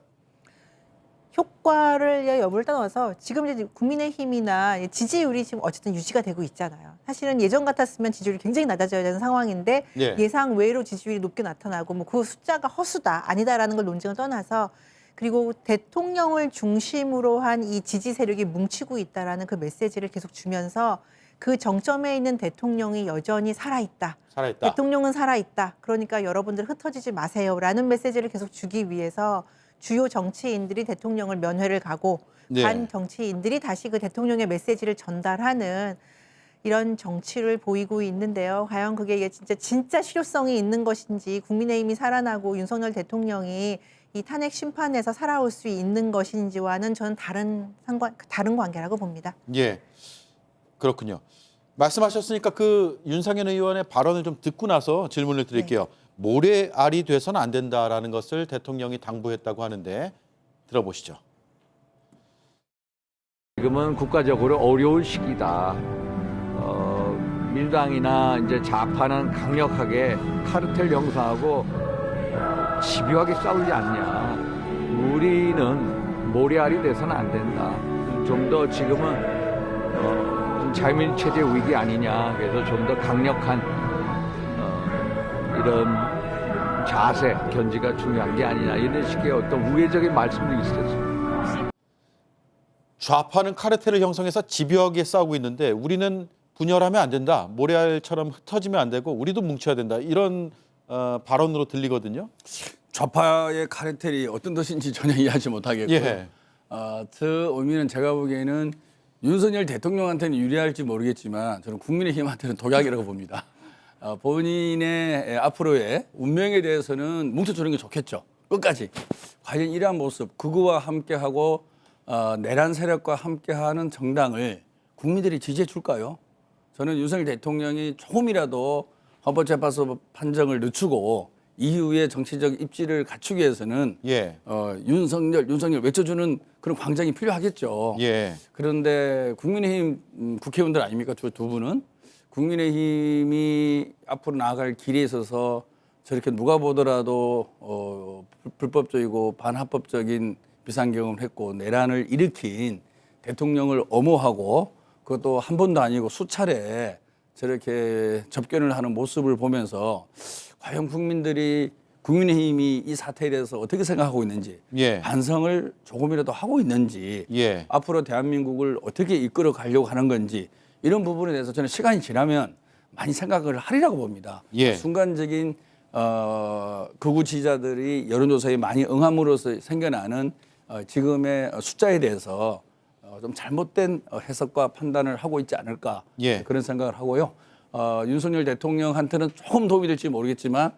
효과를 여부를 떠나서 지금 이제 국민의힘이나 지지율이 지금 어쨌든 유지가 되고 있잖아요. 사실은 예전 같았으면 지지율이 굉장히 낮아져야 되는 상황인데 예. 예상 외로 지지율이 높게 나타나고 뭐 그 숫자가 허수다 아니다라는 걸 논쟁을 떠나서 그리고 대통령을 중심으로 한 이 지지 세력이 뭉치고 있다라는 그 메시지를 계속 주면서 그 정점에 있는 대통령이 여전히 살아있다. 살아있다. 대통령은 살아있다. 그러니까 여러분들 흩어지지 마세요라는 메시지를 계속 주기 위해서 주요 정치인들이 대통령을 면회를 가고 네. 반 정치인들이 다시 그 대통령의 메시지를 전달하는 이런 정치를 보이고 있는데요. 과연 그게 진짜 실효성이 있는 것인지 국민의힘이 살아나고 윤석열 대통령이 이 탄핵 심판에서 살아올 수 있는 것인지와는 저는 다른 관계라고 봅니다. 예, 그렇군요. 말씀하셨으니까 그 윤상현 의원의 발언을 좀 듣고 나서 질문을 드릴게요. 모래알이 돼서는 안 된다라는 것을 대통령이 당부했다고 하는데 들어보시죠. 지금은 국가적으로 어려운 시기다. 민주당이나 이제 좌파는 강력하게 카르텔 형성하고 집요하게 싸우지 않냐. 우리는 모래알이 돼서는 안 된다. 좀 더 지금은 자유민주 체제 위기 아니냐. 그래서 좀 더 강력한 이런 자세, 견지가 중요한 게 아니냐. 이런 식의 어떤 우회적인 말씀도 있었습니다. 좌파는 카르텔을 형성해서 집요하게 싸우고 있는데 우리는 분열하면 안 된다. 모래알처럼 흩어지면 안 되고 우리도 뭉쳐야 된다. 이런 발언으로 들리거든요. 좌파의 카르텔이 어떤 뜻인지 전혀 이해하지 못하겠고요. 예. 그 의미는 제가 보기에는 윤석열 대통령한테는 유리할지 모르겠지만 저는 국민의힘한테는 독약이라고 봅니다. 본인의 앞으로의 운명에 대해서는 뭉쳐주는 게 좋겠죠. 끝까지. 과연 이러한 모습, 극우와 함께하고 내란 세력과 함께하는 정당을 국민들이 지지해 줄까요? 저는 윤석열 대통령이 조금이라도 헌법재판소 판정을 늦추고 이후에 정치적 입지를 갖추기 위해서는 예. 윤석열 외쳐주는 그런 광장이 필요하겠죠. 예. 그런데 국민의힘 국회의원들 아닙니까? 두 분은 국민의힘이 앞으로 나아갈 길에 있어서 저렇게 누가 보더라도 불법적이고 반합법적인 비상경험을 했고 내란을 일으킨 대통령을 엄호하고 그것도 한 번도 아니고 수차례 저렇게 접견을 하는 모습을 보면서 과연 국민의힘이 이 사태에 대해서 어떻게 생각하고 있는지 예. 반성을 조금이라도 하고 있는지 예. 앞으로 대한민국을 어떻게 이끌어 가려고 하는 건지 이런 부분에 대해서 저는 시간이 지나면 많이 생각을 하리라고 봅니다. 예. 순간적인 극우 지지자들이 여론조사에 많이 응함으로써 생겨나는 지금의 숫자에 대해서 좀 잘못된 해석과 판단을 하고 있지 않을까 예. 그런 생각을 하고요. 윤석열 대통령한테는 조금 도움이 될지 모르겠지만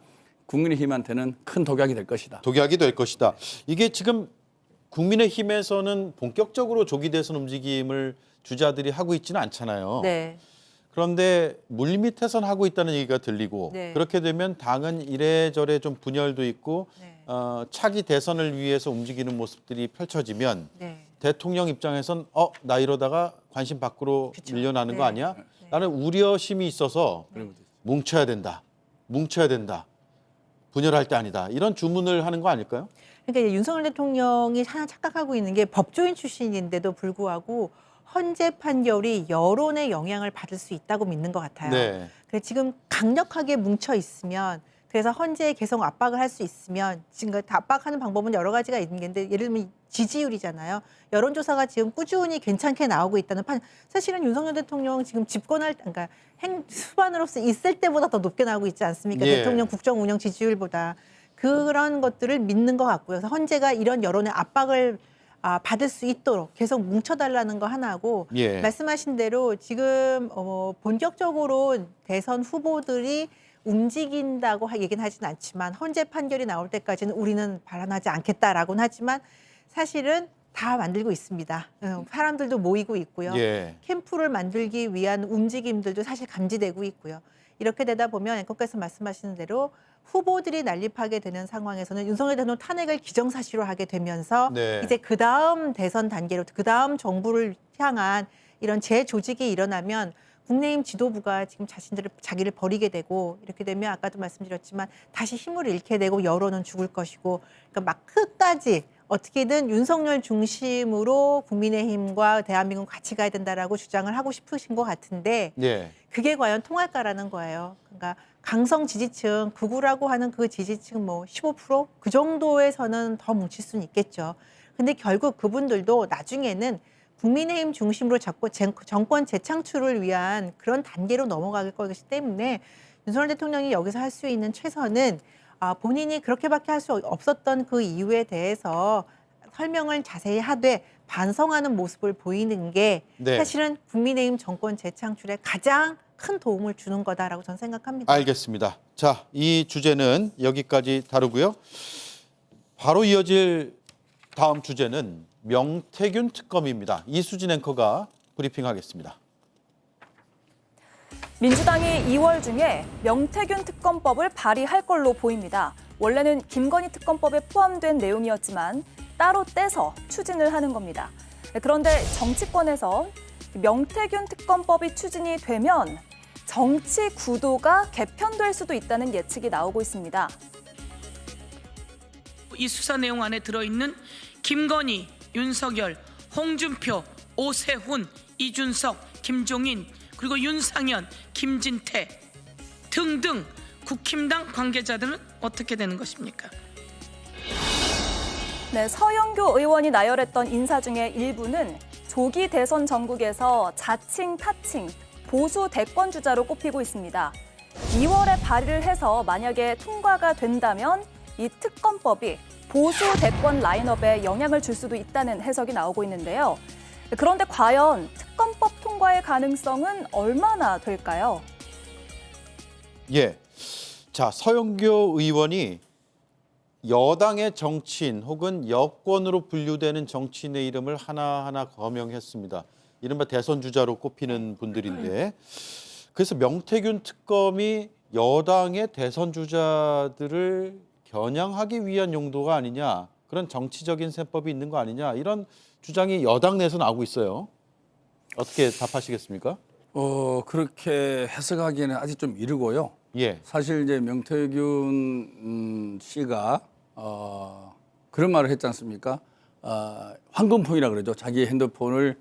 국민의힘한테는 큰 독약이 될 것이다. 독약이 될 것이다. 이게 지금 국민의힘에서는 본격적으로 조기 대선 움직임을 주자들이 하고 있지는 않잖아요. 네. 그런데 물밑에선 하고 있다는 얘기가 들리고 네. 그렇게 되면 당은 이래저래 좀 분열도 있고 네. 차기 대선을 위해서 움직이는 모습들이 펼쳐지면 네. 대통령 입장에선 나 이러다가 관심 밖으로 그쵸. 밀려나는 거 네. 아니야? 라는 우려심이 있어서 뭉쳐야 된다. 뭉쳐야 된다. 분열할 때 아니다. 이런 주문을 하는 거 아닐까요? 그러니까 이제 윤석열 대통령이 하나 착각하고 있는 게 법조인 출신인데도 불구하고 헌재 판결이 여론의 영향을 받을 수 있다고 믿는 것 같아요. 네. 그래서 지금 강력하게 뭉쳐 있으면 그래서 헌재에 계속 압박을 할 수 있으면 지금 압박하는 방법은 여러 가지가 있는 게 있는데 예를 들면 지지율이잖아요. 여론조사가 지금 꾸준히 괜찮게 나오고 있다는 사실은 윤석열 대통령 지금 그러니까 수반으로서 있을 때보다 더 높게 나오고 있지 않습니까? 예. 대통령 국정 운영 지지율보다. 그런 것들을 믿는 것 같고요. 그래서 헌재가 이런 여론의 압박을 받을 수 있도록 계속 뭉쳐달라는 거 하나고 예. 말씀하신 대로 지금 본격적으로 대선 후보들이 움직인다고 얘기는 하진 않지만 헌재 판결이 나올 때까지는 우리는 반환하지 않겠다라고는 하지만 사실은 다 만들고 있습니다. 사람들도 모이고 있고요. 예. 캠프를 만들기 위한 움직임들도 사실 감지되고 있고요. 이렇게 되다 보면 앵커께서 말씀하시는 대로 후보들이 난립하게 되는 상황에서는 윤석열 대통령 탄핵을 기정사실로 하게 되면서 네. 이제 그다음 대선 단계로 그다음 정부를 향한 이런 재조직이 일어나면 국민의힘 지도부가 지금 자기를 버리게 되고 이렇게 되면 아까도 말씀드렸지만 다시 힘을 잃게 되고 여론은 죽을 것이고 그러니까 막 끝까지 어떻게든 윤석열 중심으로 국민의힘과 대한민국 같이 가야 된다라고 주장을 하고 싶으신 것 같은데 예. 그게 과연 통할까라는 거예요. 그러니까 강성 지지층, 극우라고 하는 그 지지층 15%? 그 정도에서는 더 뭉칠 수는 있겠죠. 근데 결국 그분들도 나중에는 국민의힘 중심으로 잡고 정권 재창출을 위한 그런 단계로 넘어갈 거기 때문에 윤석열 대통령이 여기서 할 수 있는 최선은 본인이 그렇게밖에 할 수 없었던 그 이유에 대해서 설명을 자세히 하되 반성하는 모습을 보이는 게 네. 사실은 국민의힘 정권 재창출에 가장 큰 도움을 주는 거다라고 저는 생각합니다. 알겠습니다. 자, 이 주제는 여기까지 다루고요. 바로 이어질 다음 주제는 명태균 특검입니다. 이수진 앵커가 브리핑하겠습니다. 민주당이 2월 중에 명태균 특검법을 발의할 걸로 보입니다. 원래는 김건희 특검법에 포함된 내용이었지만 따로 떼서 추진을 하는 겁니다. 그런데 정치권에서 명태균 특검법이 추진이 되면 정치 구도가 개편될 수도 있다는 예측이 나오고 있습니다. 이 수사 내용 안에 들어있는 김건희, 윤석열, 홍준표, 오세훈, 이준석, 김종인, 그리고 윤상현, 김진태 등등 국힘당 관계자들은 어떻게 되는 것입니까? 네, 서영교 의원이 나열했던 인사 중에 일부는 조기 대선 전국에서 자칭, 타칭, 보수 대권 주자로 꼽히고 있습니다. 2월에 발의를 해서 만약에 통과가 된다면 이 특검법이 보수 대권 라인업에 영향을 줄 수도 있다는 해석이 나오고 있는데요. 그런데 과연 특검법 통과의 가능성은 얼마나 될까요? 예. 자, 서영교 의원이 여당의 정치인 혹은 여권으로 분류되는 정치인의 이름을 하나하나 거명했습니다. 이른바 대선 주자로 꼽히는 분들인데 그래서 명태균 특검이 여당의 대선 주자들을 겨냥하기 위한 용도가 아니냐, 그런 정치적인 셈법이 있는 거 아니냐, 이런 주장이 여당 내에서 나오고 있어요. 어떻게 답하시겠습니까? 그렇게 해석하기에는 아직 좀 이르고요. 예. 사실 이제 명태균 씨가 그런 말을 했지 않습니까? 황금폰이라 그러죠. 자기 핸드폰을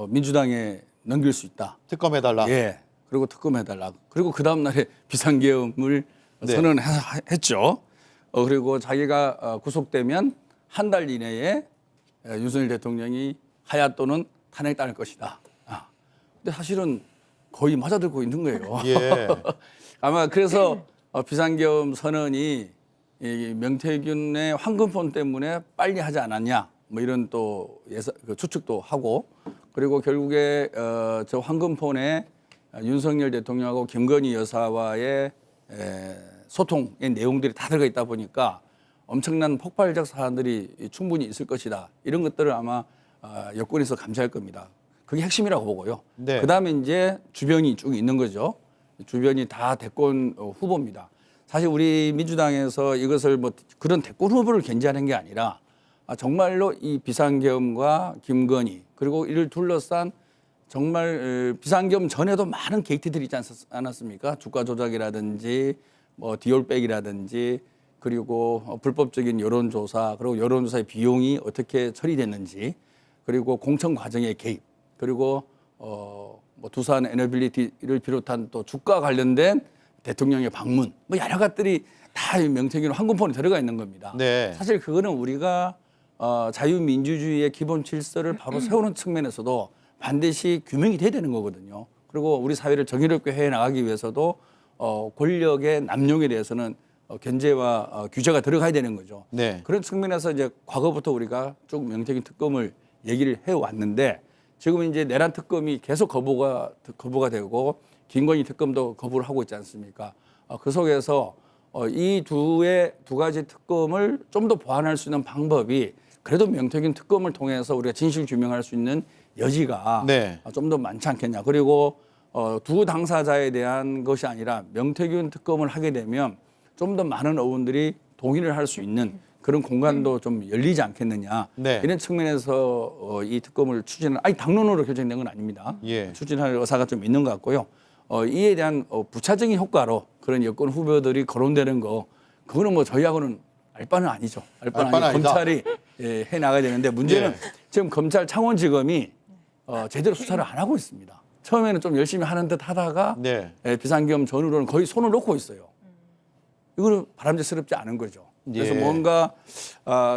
민주당에 넘길 수 있다. 특검해달라. 예. 그리고 특검해달라. 그리고 그 다음 날에 비상계엄을 네. 선언했죠. 그리고 자기가 구속되면 한 달 이내에 윤석열 대통령이 하야 또는 탄핵 당할 것이다. 근데 사실은 거의 맞아들고 있는 거예요. 예. 아마 그래서 비상계엄 선언이 이 명태균의 황금폰 때문에 빨리 하지 않았냐, 뭐 이런 또 추측도 하고 그리고 결국에 저 황금폰에 윤석열 대통령하고 김건희 여사와의 소통의 내용들이 다 들어가 있다 보니까 엄청난 폭발적 사안들이 충분히 있을 것이다. 이런 것들을 아마 여권에서 감시할 겁니다. 그게 핵심이라고 보고요. 네. 그다음에 이제 주변이 쭉 있는 거죠. 주변이 다 대권 후보입니다. 사실 우리 민주당에서 이것을 뭐 그런 대권 후보를 견제하는 게 아니라 정말로 이 비상계엄과 김건희 그리고 이를 둘러싼 정말 비상계엄 전에도 많은 게이트들이 있지 않았습니까? 주가 조작이라든지 뭐 디올백이라든지 그리고 불법적인 여론조사 그리고 여론조사의 비용이 어떻게 처리됐는지 그리고 공천 과정의 개입 그리고 뭐 두산 에너빌리티를 비롯한 또 주가 관련된 대통령의 방문 뭐 여러 것들이 다 명태균 황금폰에 들어가 있는 겁니다. 네. 사실 그거는 우리가 자유민주주의의 기본 질서를 바로 세우는 측면에서도 반드시 규명이 돼야 되는 거거든요. 그리고 우리 사회를 정의롭게 해 나가기 위해서도 권력의 남용에 대해서는 견제와 규제가 들어가야 되는 거죠. 네. 그런 측면에서 이제 과거부터 우리가 쭉 명태균 특검을 얘기를 해왔는데 지금 이제 내란 특검이 계속 거부가 되고 김건희 특검도 거부를 하고 있지 않습니까? 그 속에서 이 두 가지 특검을 좀 더 보완할 수 있는 방법이 그래도 명태균 특검을 통해서 우리가 진실 규명할 수 있는 여지가 네. 좀 더 많지 않겠냐. 그리고 두 당사자에 대한 것이 아니라 명태균 특검을 하게 되면 좀 더 많은 의원들이 동의를 할 수 있는 그런 공간도 좀 열리지 않겠느냐. 네. 이런 측면에서 이 특검을 당론으로 결정된 건 아닙니다. 예. 추진할 의사가 좀 있는 것 같고요. 이에 대한 부차적인 효과로 그런 여권 후보들이 거론되는 거 그거는 뭐 저희하고는 알 바는 아니죠. 알 바는 아니고 검찰이 해 나가야 되는데 문제는 예. 지금 검찰 창원지검이 제대로 수사를 안 하고 있습니다. 처음에는 좀 열심히 하는 듯 하다가 네. 비상계엄 전후로는 거의 손을 놓고 있어요. 이거는 바람직스럽지 않은 거죠. 그래서 예. 뭔가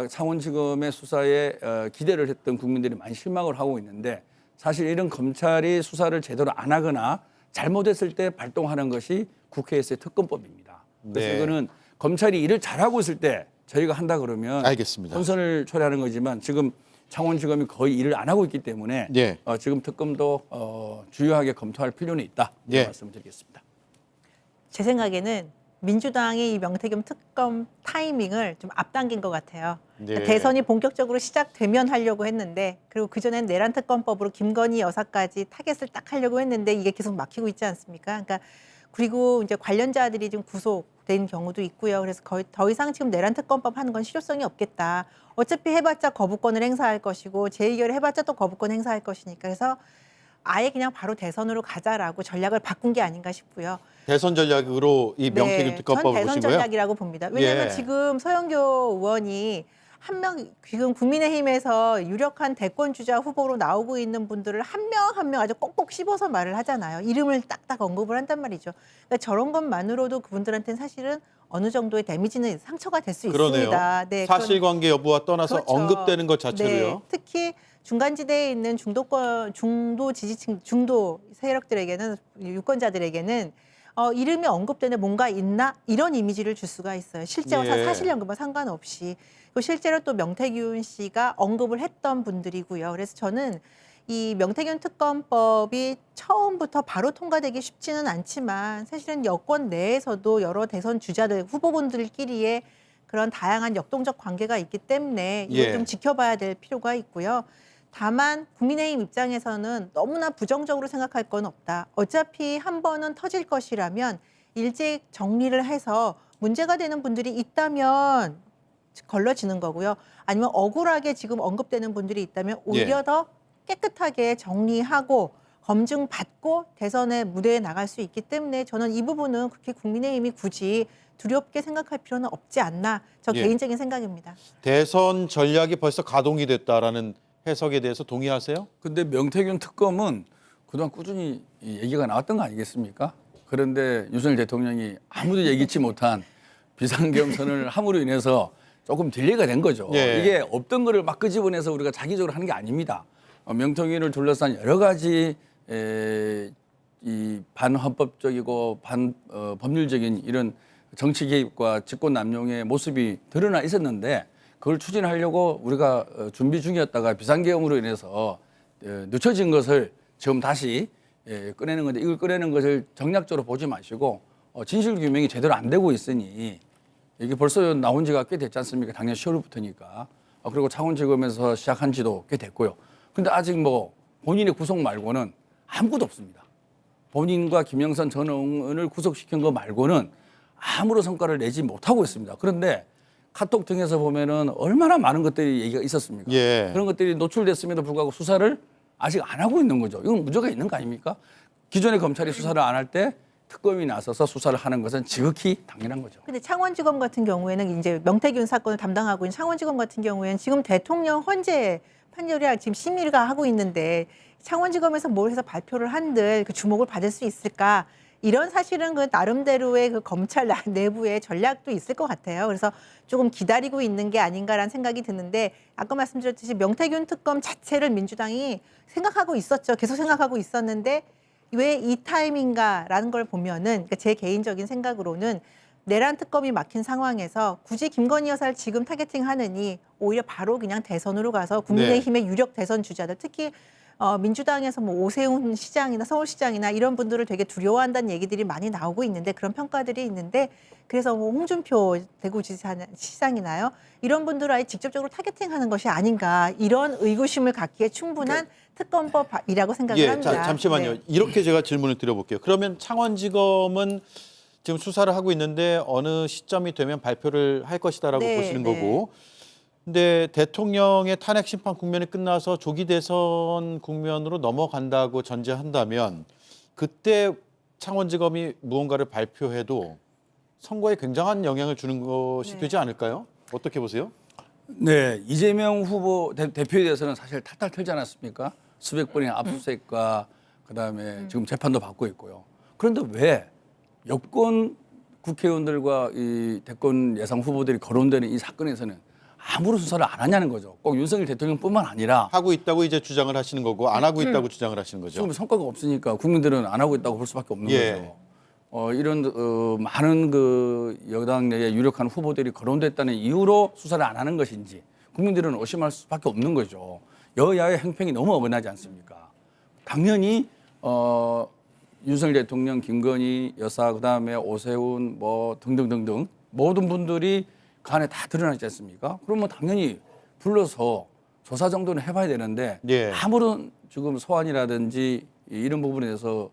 창원지검의 수사에 기대를 했던 국민들이 많이 실망을 하고 있는데 사실 이런 검찰이 수사를 제대로 안 하거나 잘못했을 때 발동하는 것이 국회에서의 특검법입니다. 그래서 네. 이거는 검찰이 일을 잘하고 있을 때 저희가 한다 그러면 알겠습니다. 혼선을 초래하는 거지만 지금 창원지검이 거의 일을 안 하고 있기 때문에 예. 지금 특검도 주요하게 검토할 필요는 있다. 이런 예. 말씀을 드리겠습니다. 제 생각에는 민주당이 이 명태균 특검 타이밍을 좀 앞당긴 것 같아요. 네. 대선이 본격적으로 시작되면 하려고 했는데 그리고 그전엔 내란 특검법으로 김건희 여사까지 타겟을 딱 하려고 했는데 이게 계속 막히고 있지 않습니까? 그러니까 그리고 이제 관련자들이 좀 구속된 경우도 있고요. 그래서 거의 더 이상 지금 내란 특검법 하는 건 실효성이 없겠다. 어차피 해봤자 거부권을 행사할 것이고 재의결을 해봤자 또 거부권 행사할 것이니까 그래서 아예 그냥 바로 대선으로 가자라고 전략을 바꾼 게 아닌가 싶고요. 대선 전략으로 이 명태균 특검법을 전 보신 대선 거예요? 전략이라고 봅니다. 왜냐하면 예. 지금 서영교 의원이 한 명 지금 국민의힘에서 유력한 대권 주자 후보로 나오고 있는 분들을 한 명 한 명 아주 꼭꼭 씹어서 말을 하잖아요. 이름을 딱딱 언급을 한단 말이죠. 그러니까 저런 것만으로도 그분들한테는 사실은 어느 정도의 데미지는 상처가 될 수 그러네요. 있습니다. 네, 사실관계 여부와 떠나서 그렇죠. 언급되는 것 자체로요. 네, 특히 중간지대에 있는 중도 지지층, 중도 세력들에게는 유권자들에게는 이름이 언급되는 뭔가 있나 이런 이미지를 줄 수가 있어요. 실제와 예. 사실 연구와 상관없이. 그리고 실제로 또 명태균 씨가 언급을 했던 분들이고요. 그래서 저는 이 명태균 특검법이 처음부터 바로 통과되기 쉽지는 않지만 사실은 여권 내에서도 여러 대선 주자들 후보분들끼리의 그런 다양한 역동적 관계가 있기 때문에 이걸 예. 좀 지켜봐야 될 필요가 있고요. 다만 국민의힘 입장에서는 너무나 부정적으로 생각할 건 없다. 어차피 한 번은 터질 것이라면 일찍 정리를 해서 문제가 되는 분들이 있다면 걸러지는 거고요. 아니면 억울하게 지금 언급되는 분들이 있다면 오히려 예. 더 깨끗하게 정리하고 검증받고 대선의 무대에 나갈 수 있기 때문에 저는 이 부분은 그렇게 국민의힘이 굳이 두렵게 생각할 필요는 없지 않나. 저 예. 개인적인 생각입니다. 대선 전략이 벌써 가동이 됐다라는 해석에 대해서 동의하세요? 근데 명태균 특검은 그동안 꾸준히 얘기가 나왔던 거 아니겠습니까? 그런데 윤석열 대통령이 아무도 예기치 못한 비상계엄 선언을 함으로 인해서 조금 딜레이가 된 거죠. 예. 이게 없던 거를 막 끄집어내서 우리가 자기적으로 하는 게 아닙니다. 명태균을 둘러싼 여러 가지 이 반헌법적이고 반법률적인 이런 정치 개입과 직권 남용의 모습이 드러나 있었는데 그걸 추진하려고 우리가 준비 중이었다가 비상계엄으로 인해서 늦춰진 것을 지금 다시 꺼내는 건데, 이걸 꺼내는 것을 정략적으로 보지 마시고 진실 규명이 제대로 안 되고 있으니, 이게 벌써 나온 지가 꽤 됐지 않습니까? 작년 10월부터니까. 그리고 창원지검에서 시작한 지도 꽤 됐고요. 근데 아직 뭐 본인의 구속 말고는 아무것도 없습니다. 본인과 김영선 전 의원을 구속시킨 거 말고는 아무런 성과를 내지 못하고 있습니다. 그런데 카톡 등에서 보면은 얼마나 많은 것들이 얘기가 있었습니까? 예. 그런 것들이 노출됐음에도 불구하고 수사를 아직 안 하고 있는 거죠. 이건 문제가 있는 거 아닙니까? 기존의 검찰이 수사를 안 할 때 특검이 나서서 수사를 하는 것은 지극히 당연한 거죠. 근데 창원지검 같은 경우에는 이제 명태균 사건을 담당하고 있는 창원지검 같은 경우에는 지금 대통령 헌재 판결이 지금 심의가 하고 있는데, 창원지검에서 뭘 해서 발표를 한들 그 주목을 받을 수 있을까? 이런 사실은 그 나름대로의 그 검찰 내부의 전략도 있을 것 같아요. 그래서 조금 기다리고 있는 게 아닌가라는 생각이 드는데, 아까 말씀드렸듯이 명태균 특검 자체를 민주당이 생각하고 있었죠. 계속 생각하고 있었는데 왜 이 타임인가라는 걸 보면은, 그러니까 제 개인적인 생각으로는 내란 특검이 막힌 상황에서 굳이 김건희 여사를 지금 타겟팅하느니 오히려 바로 그냥 대선으로 가서 국민의힘의 유력 대선 주자들, 특히 민주당에서 뭐 오세훈 시장이나 서울시장이나 이런 분들을 되게 두려워한다는 얘기들이 많이 나오고 있는데, 그런 평가들이 있는데, 그래서 뭐 홍준표 대구시장이나요, 이런 분들을 아예 직접적으로 타겟팅하는 것이 아닌가, 이런 의구심을 갖기에 충분한 특검법이라고 생각을 합니다. 자, 잠시만요. 네. 이렇게 제가 질문을 드려볼게요. 그러면 창원지검은 지금 수사를 하고 있는데 어느 시점이 되면 발표를 할 것이다라고 네, 보시는 네. 거고, 근데 대통령의 탄핵 심판 국면이 끝나서 조기 대선 국면으로 넘어간다고 전제한다면, 그때 창원지검이 무언가를 발표해도 선거에 굉장한 영향을 주는 것이 네. 되지 않을까요? 어떻게 보세요? 네, 이재명 후보 대표에 대해서는 사실 탈탈 털지 않았습니까? 수백 번의 압수수색과 그다음에 지금 재판도 받고 있고요. 그런데 왜 여권 국회의원들과 이 대권 예상 후보들이 거론되는 이 사건에서는 아무런 수사를 안 하냐는 거죠. 꼭 윤석열 대통령뿐만 아니라 하고 있다고 이제 주장을 하시는 거고, 안 하고 있다고 주장을 하시는 거죠. 지금 성과가 없으니까 국민들은 안 하고 있다고 볼 수밖에 없는 예. 거죠. 이런 많은 그 여당 내의 유력한 후보들이 거론됐다는 이유로 수사를 안 하는 것인지 국민들은 의심할 수밖에 없는 거죠. 여야의 행평이 너무 어긋나지 않습니까? 당연히 윤석열 대통령, 김건희 여사, 그다음에 오세훈 뭐 등등등등 모든 분들이 그 안에 다 드러나지 않습니까? 그러면 당연히 불러서 조사 정도는 해봐야 되는데 예. 아무런 지금 소환이라든지 이런 부분에 대해서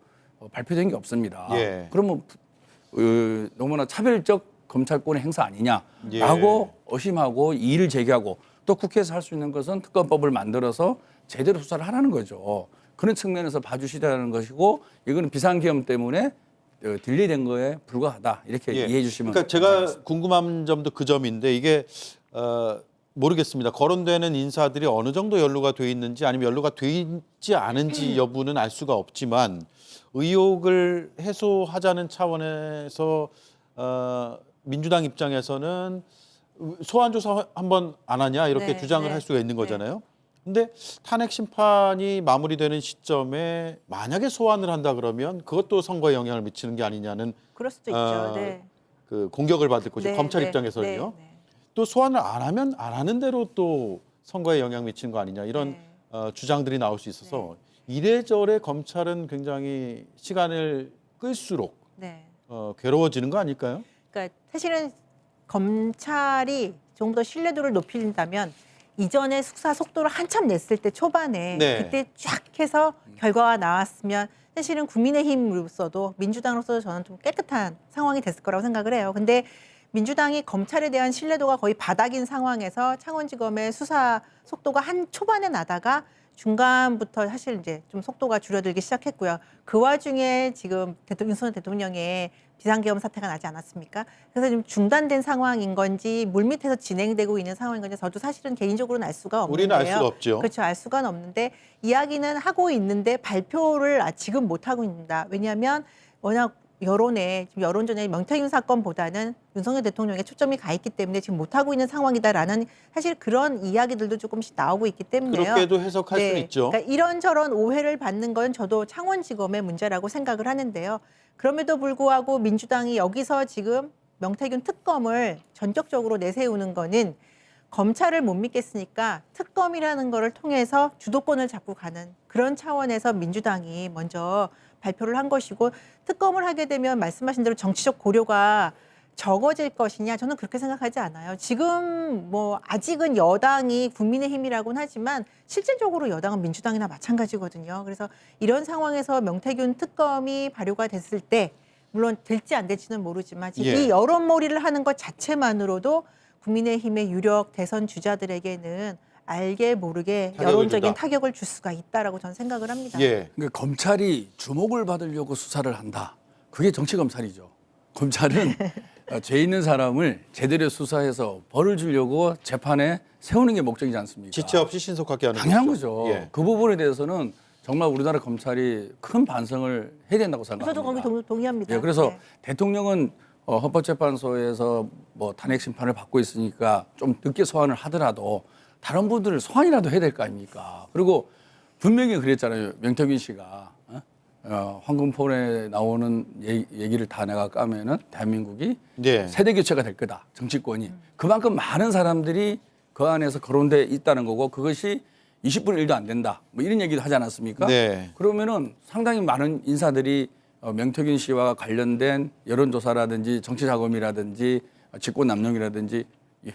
발표된 게 없습니다. 예. 그러면 너무나 차별적 검찰권의 행사 아니냐라고 예. 의심하고 이의를 제기하고, 또 국회에서 할 수 있는 것은 특검법을 만들어서 제대로 수사를 하라는 거죠. 그런 측면에서 봐주시라는 것이고, 이거는 비상계엄 때문에 딜레이된 거에 불과하다, 이렇게 예. 이해해 주시면 그러니까 제가 궁금한 점도 그 점인데, 이게 모르겠습니다. 거론되는 인사들이 어느 정도 연루가 돼 있는지 아니면 연루가 돼 있지 않은지 여부는 알 수가 없지만, 의혹을 해소하자는 차원에서 민주당 입장에서는 소환 조사 한번 안 하냐 이렇게 네, 주장을 네. 할 수가 있는 거잖아요. 근데 탄핵 심판이 마무리되는 시점에 만약에 소환을 한다 그러면 그것도 선거에 영향을 미치는 게 아니냐는 그럴 수도 있죠. 네. 그 공격을 받을 거죠. 네, 검찰 네, 입장에서는요. 네, 네. 또 소환을 안 하면 안 하는 대로 또 선거에 영향 미치는 거 아니냐, 이런 주장들이 나올 수 있어서 이래저래 검찰은 굉장히 시간을 끌수록 네. 괴로워지는 거 아닐까요? 그러니까 사실은 검찰이 좀 더 신뢰도를 높인다면, 이전에 수사 속도를 한참 냈을 때 초반에 네. 그때 쫙 해서 결과가 나왔으면 사실은 국민의힘으로서도 민주당으로서도 저는 좀 깨끗한 상황이 됐을 거라고 생각을 해요. 근데 민주당이 검찰에 대한 신뢰도가 거의 바닥인 상황에서 창원지검의 수사 속도가 한 초반에 나다가 중간부터 사실 이제 좀 속도가 줄어들기 시작했고요. 그 와중에 지금 윤석열 대통령의 비상계엄 사태가 나지 않았습니까? 그래서 지금 중단된 상황인 건지 물밑에서 진행되고 있는 상황인 건지 저도 사실은 개인적으로는 알 수가 없는데요. 우리는 알 수가 없죠. 그렇죠. 알 수가 없는데 이야기는 하고 있는데 발표를 지금 못 하고 있습니다. 왜냐하면 워낙 여론에 지금 여론전의 명태균 사건보다는 윤석열 대통령에 초점이 가 있기 때문에 지금 못 하고 있는 상황이다라는 사실 그런 이야기들도 조금씩 나오고 있기 때문에요. 그렇게도 해석할 수 있죠. 그러니까 이런저런 오해를 받는 건 저도 창원지검의 문제라고 생각을 하는데요. 그럼에도 불구하고 민주당이 여기서 지금 명태균 특검을 전격적으로 내세우는 거는 검찰을 못 믿겠으니까 특검이라는 거를 통해서 주도권을 잡고 가는 그런 차원에서 민주당이 먼저 발표를 한 것이고, 특검을 하게 되면 말씀하신 대로 정치적 고려가 적어질 것이냐, 저는 그렇게 생각하지 않아요. 지금 뭐 아직은 여당이 국민의힘이라고는 하지만 실질적으로 여당은 민주당이나 마찬가지거든요. 그래서 이런 상황에서 명태균 특검이 발효가 됐을 때, 물론 될지 안 될지는 모르지만 지금 이 여론몰이를 하는 것 자체만으로도 국민의힘의 유력 대선 주자들에게는 알게 모르게 여론적인 타격을 줄 수가 있다라고 저는 생각을 합니다. 그러니까 검찰이 주목을 받으려고 수사를 한다. 그게 정치 검찰이죠. 검찰은 죄 있는 사람을 제대로 수사해서 벌을 주려고 재판에 세우는 게 목적이지 않습니까? 지체 없이 신속하게 하는 당연한 거죠. 그 부분에 대해서는 정말 우리나라 검찰이 큰 반성을 해야 된다고 생각합니다. 저도 거기 동의합니다. 그래서 네. 대통령은 헌법재판소에서 뭐 탄핵 심판을 받고 있으니까 좀 늦게 소환을 하더라도 다른 분들을 소환이라도 해야 될 거 아닙니까? 그리고 분명히 그랬잖아요. 명태균 씨가 황금폰에 나오는 얘기를 다 내가 까면은 대한민국이 세대 교체가 될 거다. 정치권이. 그만큼 많은 사람들이 그 안에서 거론돼 있다는 거고, 그것이 20분의 1도 안 된다. 뭐 이런 얘기도 하지 않았습니까? 그러면은 상당히 많은 인사들이 명태균 씨와 관련된 여론조사라든지 정치자금이라든지 직권남용이라든지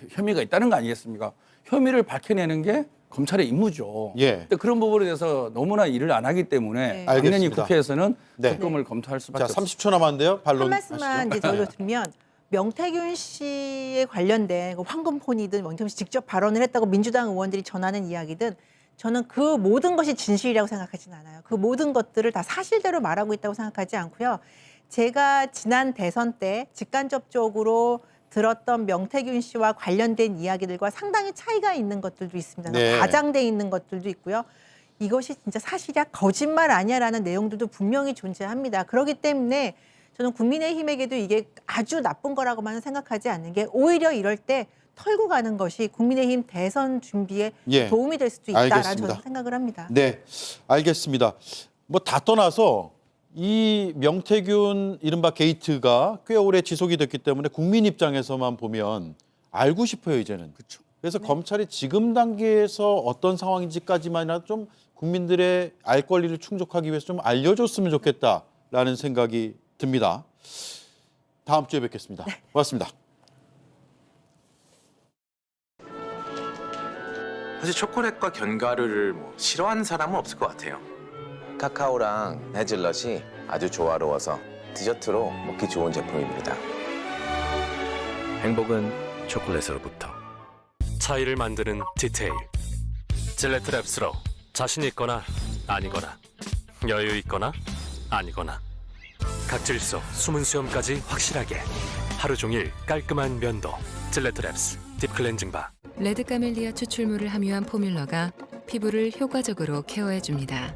혐의가 있다는 거 아니겠습니까? 혐의를 밝혀내는 게 검찰의 임무죠. 근데 그런 부분에 대해서 너무나 일을 안 하기 때문에 당연히 국회에서는 특검을 검토할 수밖에 없습니다. 30초 남았는데요. 반론 한 말씀만 이제 저희로 드리면, 명태균 씨에 관련된 황금폰이든 명태균 씨 직접 발언을 했다고 민주당 의원들이 전하는 이야기든 저는 그 모든 것이 진실이라고 생각하지는 않아요. 그 모든 것들을 다 사실대로 말하고 있다고 생각하지 않고요. 제가 지난 대선 때 직간접적으로 들었던 명태균 씨와 관련된 이야기들과 상당히 차이가 있는 것들도 있습니다. 과장돼 있는 것들도 있고요. 이것이 진짜 사실이야, 거짓말 아니야라는 내용들도 분명히 존재합니다. 그렇기 때문에 저는 국민의힘에게도 이게 아주 나쁜 거라고만 생각하지 않는 게, 오히려 이럴 때 털고 가는 것이 국민의힘 대선 준비에 도움이 될 수도 있다라는 저는 생각을 합니다. 네, 알겠습니다. 뭐 다 떠나서 이 명태균 이른바 게이트가 꽤 오래 지속이 됐기 때문에 국민 입장에서만 보면 알고 싶어요, 이제는. 그래서 검찰이 지금 단계에서 어떤 상황인지까지만이라도 좀 국민들의 알 권리를 충족하기 위해서 좀 알려줬으면 좋겠다라는 생각이 듭니다. 다음 주에 뵙겠습니다. 고맙습니다. 사실 초콜릿과 견과류를 싫어하는 사람은 없을 것 같아요. 카카오랑 헤즐넛이 아주 조화로워서 디저트로 먹기 좋은 제품입니다. 행복은 초콜릿으로부터. 차이를 만드는 디테일. 질레트 랩스로 자신 있거나 아니거나, 여유 있거나 아니거나, 각 질소, 숨은 수염까지 확실하게 하루 종일 깔끔한 면도. 질레트 랩스 딥 클렌징 바. 레드 카멜리아 추출물을 함유한 포뮬러가 피부를 효과적으로 케어해줍니다.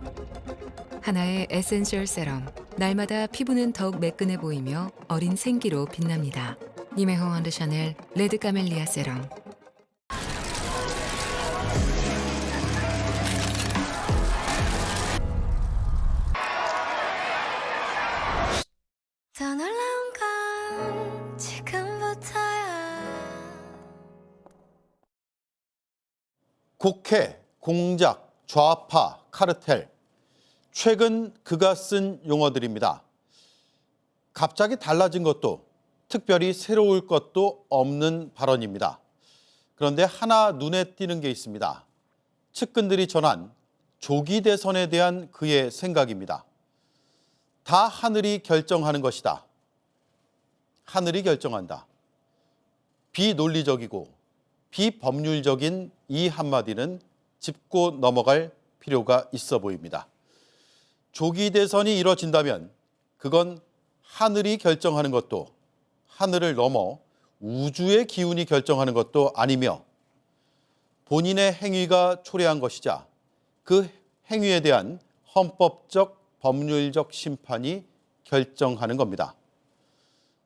하나의 에센셜 세럼. 날마다 피부는 더욱 매끈해 보이며 어린 생기로 빛납니다. 니메홍 안드 샤넬 레드 카멜리아 세럼. 더 놀라운 건 지금부터야. 국회, 공작, 좌파, 카르텔. 최근 그가 쓴 용어들입니다. 갑자기 달라진 것도 특별히 새로울 것도 없는 발언입니다. 그런데 하나 눈에 띄는 게 있습니다. 측근들이 전한 조기 대선에 대한 그의 생각입니다. 다 하늘이 결정하는 것이다. 하늘이 결정한다. 비논리적이고 비법률적인 이 한마디는 짚고 넘어갈 필요가 있어 보입니다. 조기 대선이 이뤄진다면 그건 하늘이 결정하는 것도, 하늘을 넘어 우주의 기운이 결정하는 것도 아니며, 본인의 행위가 초래한 것이자 그 행위에 대한 헌법적, 법률적 심판이 결정하는 겁니다.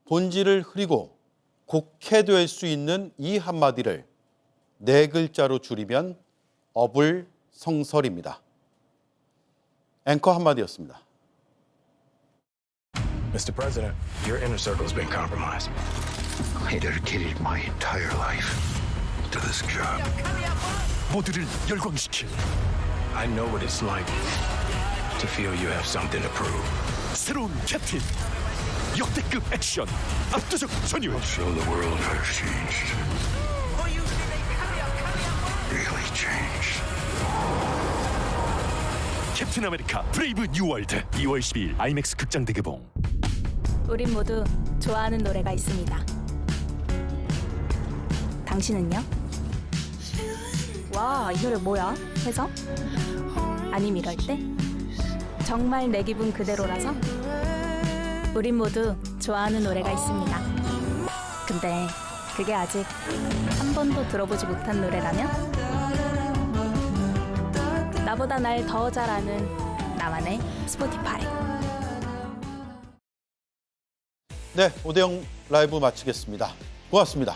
본질을 흐리고 곡해될 수 있는 이 한마디를 4글자로 줄이면 어불성설입니다. 앵커 한마디였습니다. Mr. President, your inner circle has been compromised. I dedicated my entire life to to this job. 모두를 열광시킬. I know what it's like to feel you have something to prove. 새로운 캡틴. 역대급 액션. 압도적 전율. Show the world I've changed. Really changed. 캡틴 아메리카 브레이브 뉴 월드 2월 12일 아이맥스 극장 대개봉. 우린 모두 좋아하는 노래가 있습니다. 당신은요? 와, 이 노래 뭐야? 해서? 아님 이럴 때? 정말 내 기분 그대로라서? 우린 모두 좋아하는 노래가 있습니다. 근데 그게 아직 한 번도 들어보지 못한 노래라면? 나보다 날 더 잘 아는 나만의 스포티파이. 네, 오대영 라이브 마치겠습니다. 고맙습니다.